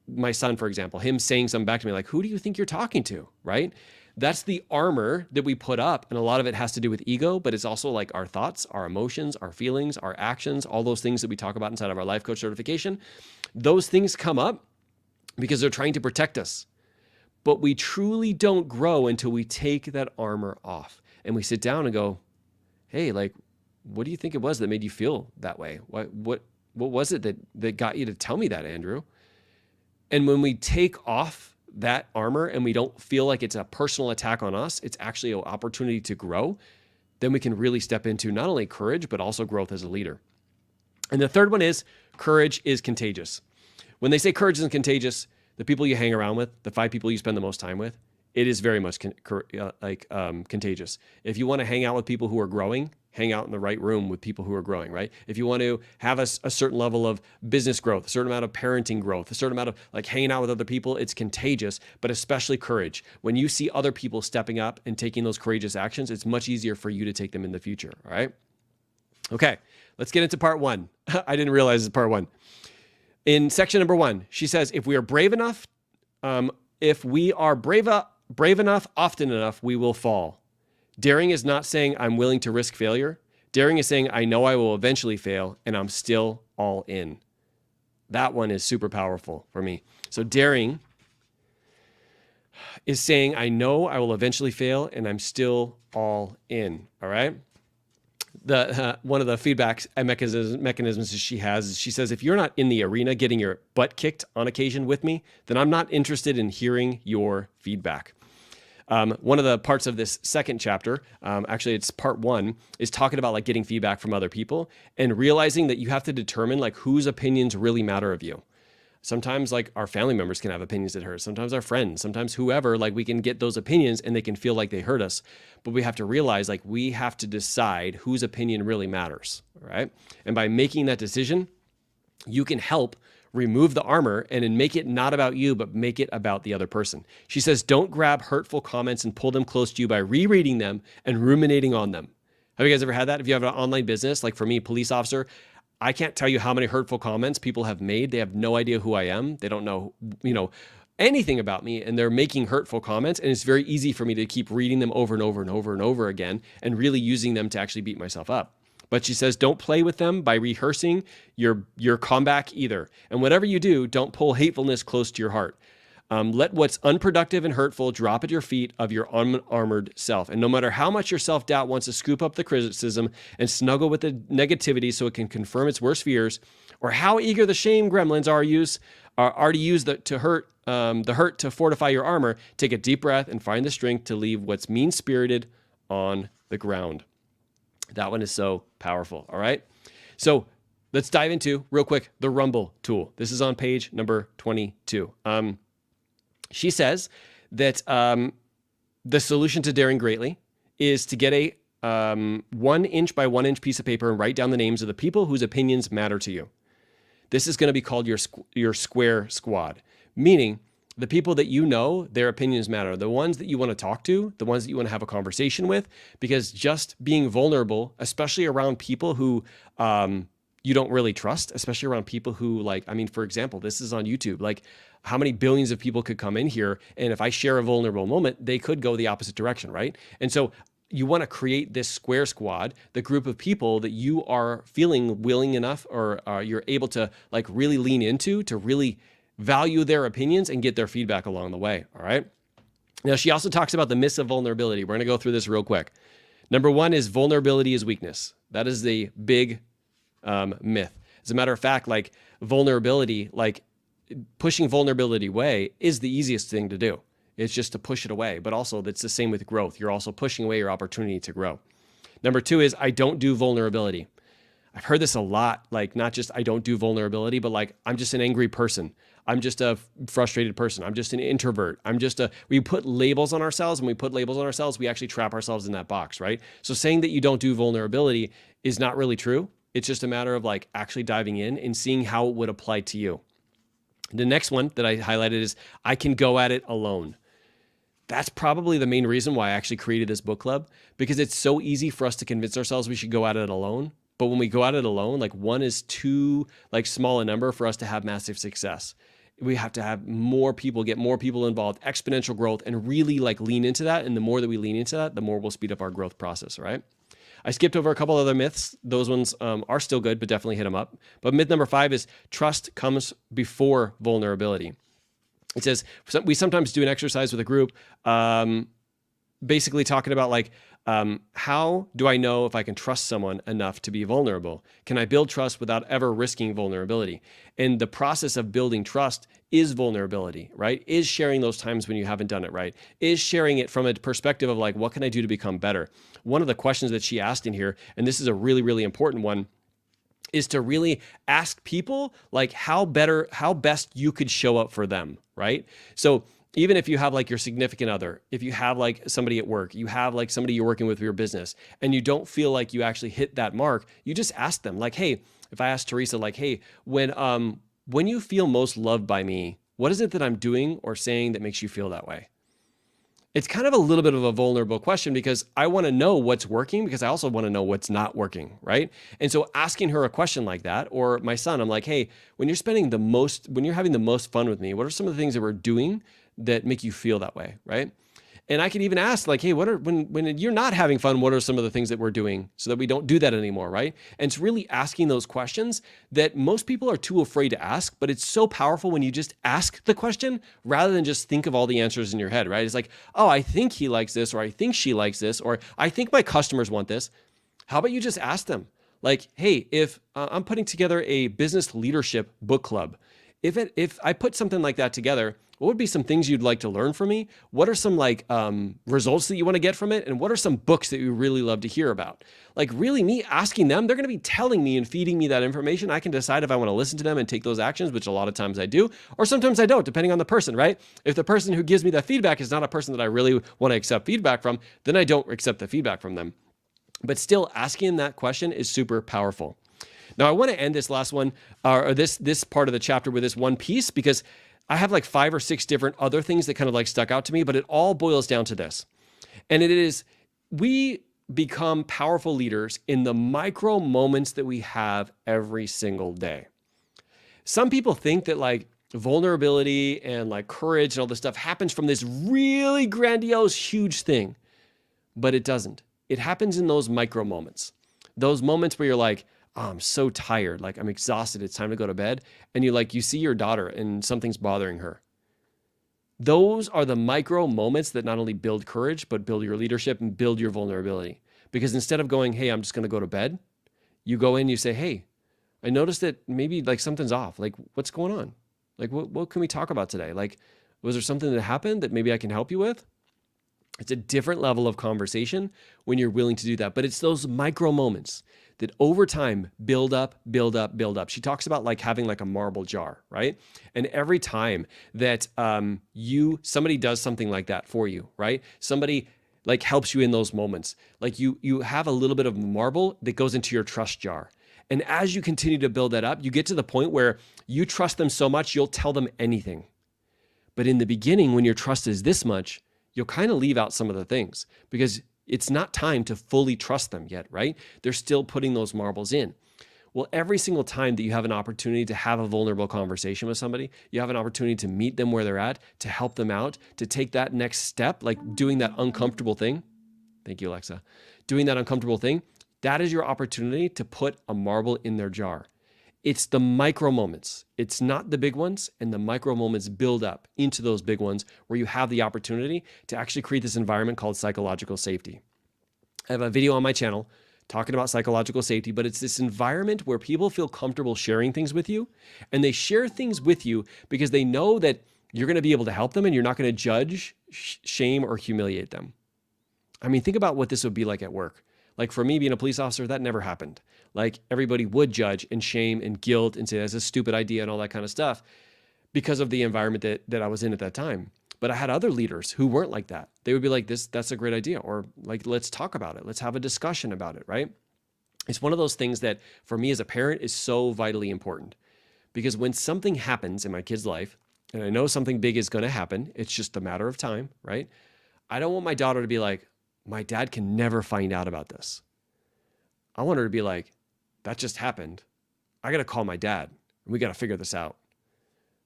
my son, for example, him saying something back to me like, who do you think you're talking to, right? That's the armor that we put up. And a lot of it has to do with ego, but it's also like our thoughts, our emotions, our feelings, our actions, all those things that we talk about inside of our life coach certification. Those things come up because they're trying to protect us. But we truly don't grow until we take that armor off and we sit down and go, hey, like, what do you think it was that made you feel that way? What was it that got you to tell me that, Andrew? And when we take off that armor and we don't feel like it's a personal attack on us, it's actually an opportunity to grow, then we can really step into not only courage, but also growth as a leader. And the third one is courage is contagious. When they say courage isn't contagious, the people you hang around with, the 5 people you spend the most time with, it is very much contagious. If you want to hang out with people who are growing, hang out in the right room with people who are growing, right? If you want to have a certain level of business growth, a certain amount of parenting growth, a certain amount of like hanging out with other people, it's contagious, but especially courage. When you see other people stepping up and taking those courageous actions, it's much easier for you to take them in the future, all right? Okay, let's get into part 1. I didn't realize it's part 1. In section number 1, she says, if we are brave enough, often enough, we will fall. Daring is not saying I'm willing to risk failure. Daring is saying I know I will eventually fail and I'm still all in. That one is super powerful for me. So daring is saying I know I will eventually fail and I'm still all in. All right? one of the feedback mechanisms she has is she says, if you're not in the arena getting your butt kicked on occasion with me, then I'm not interested in hearing your feedback. One of the parts of this second chapter, actually it's part 1, is talking about like getting feedback from other people and realizing that you have to determine like whose opinions really matter of you. Sometimes like our family members can have opinions that hurt. Sometimes our friends, sometimes whoever, like we can get those opinions and they can feel like they hurt us. But we have to realize like we have to decide whose opinion really matters, right? And by making that decision, you can help remove the armor and then make it not about you, but make it about the other person. She says, don't grab hurtful comments and pull them close to you by rereading them and ruminating on them. Have you guys ever had that? If you have an online business, like for me, police officer, I can't tell you how many hurtful comments people have made. They have no idea who I am. They don't know, anything about me, and they're making hurtful comments. And it's very easy for me to keep reading them over and over and over and over again and really using them to actually beat myself up. But she says, don't play with them by rehearsing your comeback either. And whatever you do, don't pull hatefulness close to your heart. Let what's unproductive and hurtful drop at your feet of your unarmored self. And no matter how much your self-doubt wants to scoop up the criticism and snuggle with the negativity so it can confirm its worst fears, or how eager the shame gremlins are to use the hurt to fortify your armor, take a deep breath and find the strength to leave what's mean-spirited on the ground. That one is so powerful. All right. So let's dive into real quick the Rumble tool. This is on page number 22. She says that the solution to daring greatly is to get a 1 inch by 1 inch piece of paper and write down the names of the people whose opinions matter to you. This is going to be called your square squad, meaning the people that you know, their opinions matter, the ones that you want to talk to, the ones that you want to have a conversation with, because just being vulnerable, especially around people who you don't really trust, especially around people who for example, this is on YouTube, like how many billions of people could come in here, and if I share a vulnerable moment, they could go the opposite direction, right? And so you want to create this square squad, the group of people that you are feeling willing enough or you're able to like really lean into to really value their opinions and get their feedback along the way. All right. Now, she also talks about the myths of vulnerability. We're going to go through this real quick. Number 1 is vulnerability is weakness. That is the big myth. As a matter of fact, like vulnerability, like pushing vulnerability away is the easiest thing to do. It's just to push it away. But also that's the same with growth. You're also pushing away your opportunity to grow. Number 2 is I don't do vulnerability. I've heard this a lot, like not just I don't do vulnerability, but like I'm just an angry person. I'm just a frustrated person. I'm just an introvert. We put labels on ourselves. When we put labels on ourselves, we actually trap ourselves in that box, right? So saying that you don't do vulnerability is not really true. It's just a matter of like actually diving in and seeing how it would apply to you. The next one that I highlighted is I can go at it alone. That's probably the main reason why I actually created this book club, because it's so easy for us to convince ourselves we should go at it alone. But when we go at it alone, like 1 is too like small a number for us to have massive success. We have to have more people, get more people involved, exponential growth, and really like lean into that. And the more that we lean into that, the more we'll speed up our growth process, right? I skipped over a couple other myths. Those ones are still good, but definitely hit them up. But myth number 5 is trust comes before vulnerability. It says we sometimes do an exercise with a group, basically talking about like, how do I know if I can trust someone enough to be vulnerable? Can I build trust without ever risking vulnerability? And the process of building trust is vulnerability, right? Is sharing those times when you haven't done it right. Is sharing it from a perspective of like, what can I do to become better? One of the questions that she asked in here, and this is a really, really important one, is to really ask people like how best you could show up for them, right? So even if you have like your significant other, if you have like somebody at work, you have like somebody you're working with for your business, and you don't feel like you actually hit that mark, you just ask them like, hey, if I ask Teresa, like, hey, when you feel most loved by me, what is it that I'm doing or saying that makes you feel that way? It's kind of a little bit of a vulnerable question because I want to know what's working because I also want to know what's not working, right? And so asking her a question like that, or my son, I'm like, hey, when you're having the most fun with me, what are some of the things that we're doing that make you feel that way, right? And I could even ask like, hey, when you're not having fun, what are some of the things that we're doing so that we don't do that anymore, right? And it's really asking those questions that most people are too afraid to ask, but it's so powerful when you just ask the question rather than just think of all the answers in your head, right? It's like, oh, I think he likes this, or I think she likes this, or I think my customers want this. How about you just ask them, like, hey, if I'm putting together a business leadership book club, if I put something like that together, what would be some things you'd like to learn from me? What are some like results that you want to get from it? And what are some books that you really love to hear about? Like really me asking them, they're going to be telling me and feeding me that information. I can decide if I want to listen to them and take those actions, which a lot of times I do, or sometimes I don't, depending on the person, right? If the person who gives me that feedback is not a person that I really want to accept feedback from, then I don't accept the feedback from them. But still, asking that question is super powerful. Now, I want to end this last one, or this part of the chapter with this one piece, because I have like 5 or 6 different other things that kind of like stuck out to me, but it all boils down to this. And it is, we become powerful leaders in the micro moments that we have every single day. Some people think that like vulnerability and like courage and all this stuff happens from this really grandiose, huge thing, but it doesn't. It happens in those micro moments, those moments where you're like, oh, I'm so tired, like I'm exhausted, it's time to go to bed. And you see your daughter and something's bothering her. Those are the micro moments that not only build courage, but build your leadership and build your vulnerability. Because instead of going, hey, I'm just going to go to bed, you go in, you say, hey, I noticed that maybe like something's off. Like, what's going on? Like, what can we talk about today? Like, was there something that happened that maybe I can help you with? It's a different level of conversation when you're willing to do that. But it's those micro moments that over time build up, build up, build up. She talks about like having like a marble jar, right? And every time that somebody does something like that for you, right? Somebody like helps you in those moments. Like you have a little bit of marble that goes into your trust jar. And as you continue to build that up, you get to the point where you trust them so much, you'll tell them anything. But in the beginning, when your trust is this much, you'll kind of leave out some of the things because it's not time to fully trust them yet, right? They're still putting those marbles in. Well, every single time that you have an opportunity to have a vulnerable conversation with somebody, you have an opportunity to meet them where they're at, to help them out, to take that next step, like doing that uncomfortable thing. Thank you, Alexa. Doing that uncomfortable thing, that is your opportunity to put a marble in their jar. It's the micro moments. It's not the big ones, and the micro moments build up into those big ones where you have the opportunity to actually create this environment called psychological safety. I have a video on my channel talking about psychological safety, but it's this environment where people feel comfortable sharing things with you, and they share things with you because they know that you're going to be able to help them and you're not going to judge, shame, or humiliate them. I mean, think about what this would be like at work. Like for me being a police officer, that never happened. Like everybody would judge and shame and guilt and say that's a stupid idea and all that kind of stuff because of the environment that I was in at that time. But I had other leaders who weren't like that. They would be like, that's a great idea. Or like, let's talk about it. Let's have a discussion about it, right? It's one of those things that for me as a parent is so vitally important because when something happens in my kid's life, and I know something big is going to happen, it's just a matter of time, right? I don't want my daughter to be like, my dad can never find out about this. I want her to be like, that just happened. I got to call my dad and we got to figure this out.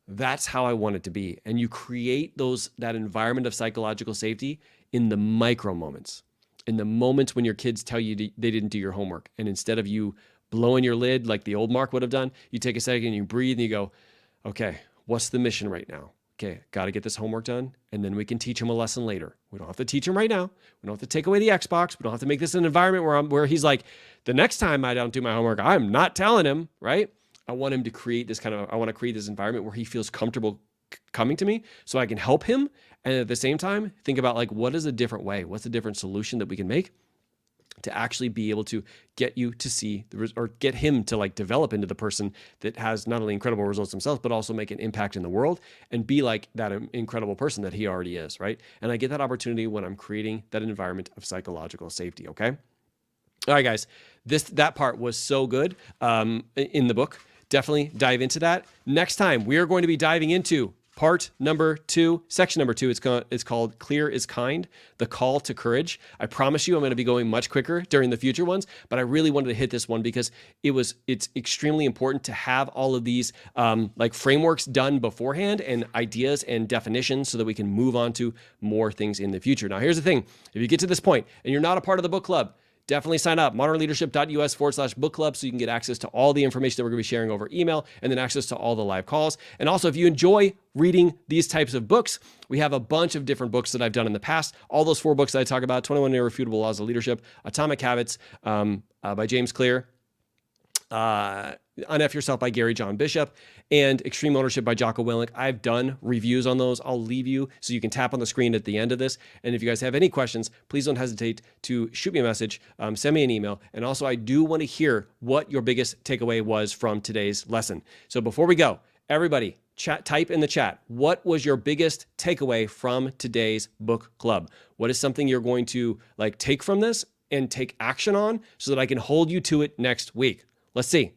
That's how I want it to be. And you create that environment of psychological safety in the micro moments, in the moments when your kids tell you they didn't do your homework. And instead of you blowing your lid like the old Mark would have done, you take a second and you breathe and you go, okay, what's the mission right now? Okay, got to get this homework done, and then we can teach him a lesson later. We don't have to teach him right now. We don't have to take away the Xbox. We don't have to make this an environment where he's like, the next time I don't do my homework, I'm not telling him, right? I want him to create I want to create this environment where he feels comfortable coming to me so I can help him. And at the same time, think about like, what is a different way? What's a different solution that we can make to actually be able to get you to see or get him to like develop into the person that has not only incredible results themselves, but also make an impact in the world and be like that incredible person that he already is, right? And I get that opportunity when I'm creating that environment of psychological safety, okay? All right, guys, that part was so good in the book. Definitely dive into that. Next time, we are going to be diving into part number 2, section number 2. It's called Clear is Kind, the Call to Courage. I promise you I'm going to be going much quicker during the future ones, but I really wanted to hit this one because it's extremely important to have all of these like frameworks done beforehand and ideas and definitions so that we can move on to more things in the future. Now, here's the thing. If you get to this point and you're not a part of the book club, definitely sign up, modernleadership.us/book club, so you can get access to all the information that we're going to be sharing over email, and then access to all the live calls. And also, if you enjoy reading these types of books, we have a bunch of different books that I've done in the past. All those 4 books that I talk about: 21 Irrefutable Laws of Leadership, Atomic Habits by James Clear, Unf Yourself by Gary John Bishop, and Extreme Ownership by Jocko Willink. I've done reviews on those. I'll leave you so you can tap on the screen at the end of this. And if you guys have any questions, please don't hesitate to shoot me a message, send me an email. And also, I do want to hear what your biggest takeaway was from today's lesson. So before we go, everybody, type in the chat, what was your biggest takeaway from today's book club? What is something you're going to take from this and take action on so that I can hold you to it next week? Let's see.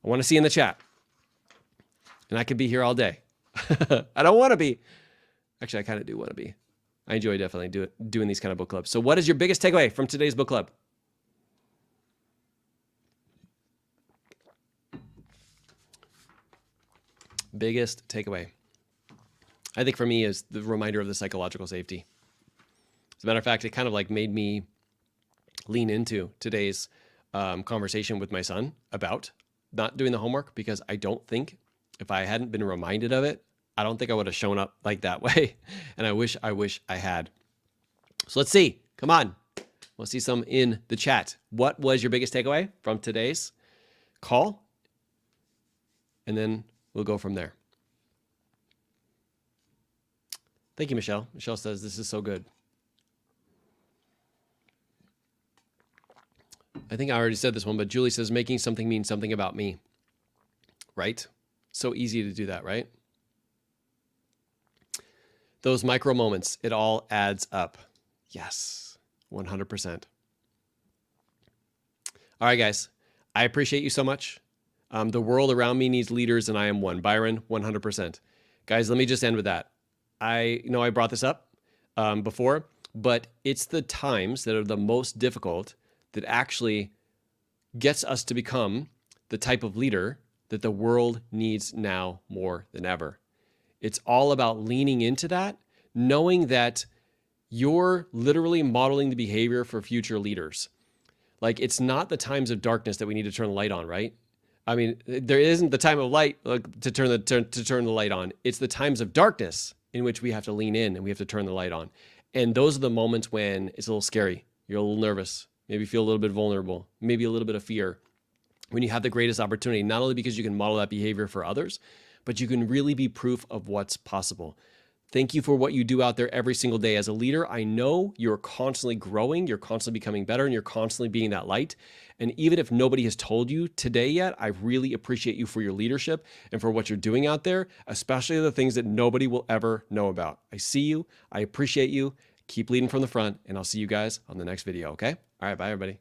I want to see in the chat. And I could be here all day. I don't want to be. Actually, I kind of do want to be. I enjoy definitely doing these kind of book clubs. So what is your biggest takeaway from today's book club? Biggest takeaway. I think for me is the reminder of the psychological safety. As a matter of fact, it kind of made me lean into today's conversation with my son about not doing the homework, because I don't think if I hadn't been reminded of it, I don't think I would have shown up that way. And I wish I had. So let's see. Come on. We'll see some in the chat. What was your biggest takeaway from today's call? And then we'll go from there. Thank you, Michelle. Michelle says, this is so good. I think I already said this one, but Julie says, making something mean something about me. Right? So easy to do that, right? Those micro moments, it all adds up. Yes, 100%. All right, guys. I appreciate you so much. The world around me needs leaders, and I am one. Byron, 100%. Guys, let me just end with that. I know I brought this up before, but it's the times that are the most difficult that actually gets us to become the type of leader that the world needs now more than ever. It's all about leaning into that, knowing that you're literally modeling the behavior for future leaders. It's not the times of darkness that we need to turn the light on, right? I mean, there isn't the time of light to turn the light on. It's the times of darkness in which we have to lean in and we have to turn the light on. And those are the moments when it's a little scary. You're a little nervous. Maybe feel a little bit vulnerable, maybe a little bit of fear, when you have the greatest opportunity, not only because you can model that behavior for others, but you can really be proof of what's possible. Thank you for what you do out there every single day. As a leader, I know you're constantly growing, you're constantly becoming better, and you're constantly being that light. And even if nobody has told you today yet, I really appreciate you for your leadership and for what you're doing out there, especially the things that nobody will ever know about. I see you. I appreciate you. Keep leading from the front, and I'll see you guys on the next video, okay? All right, bye, everybody.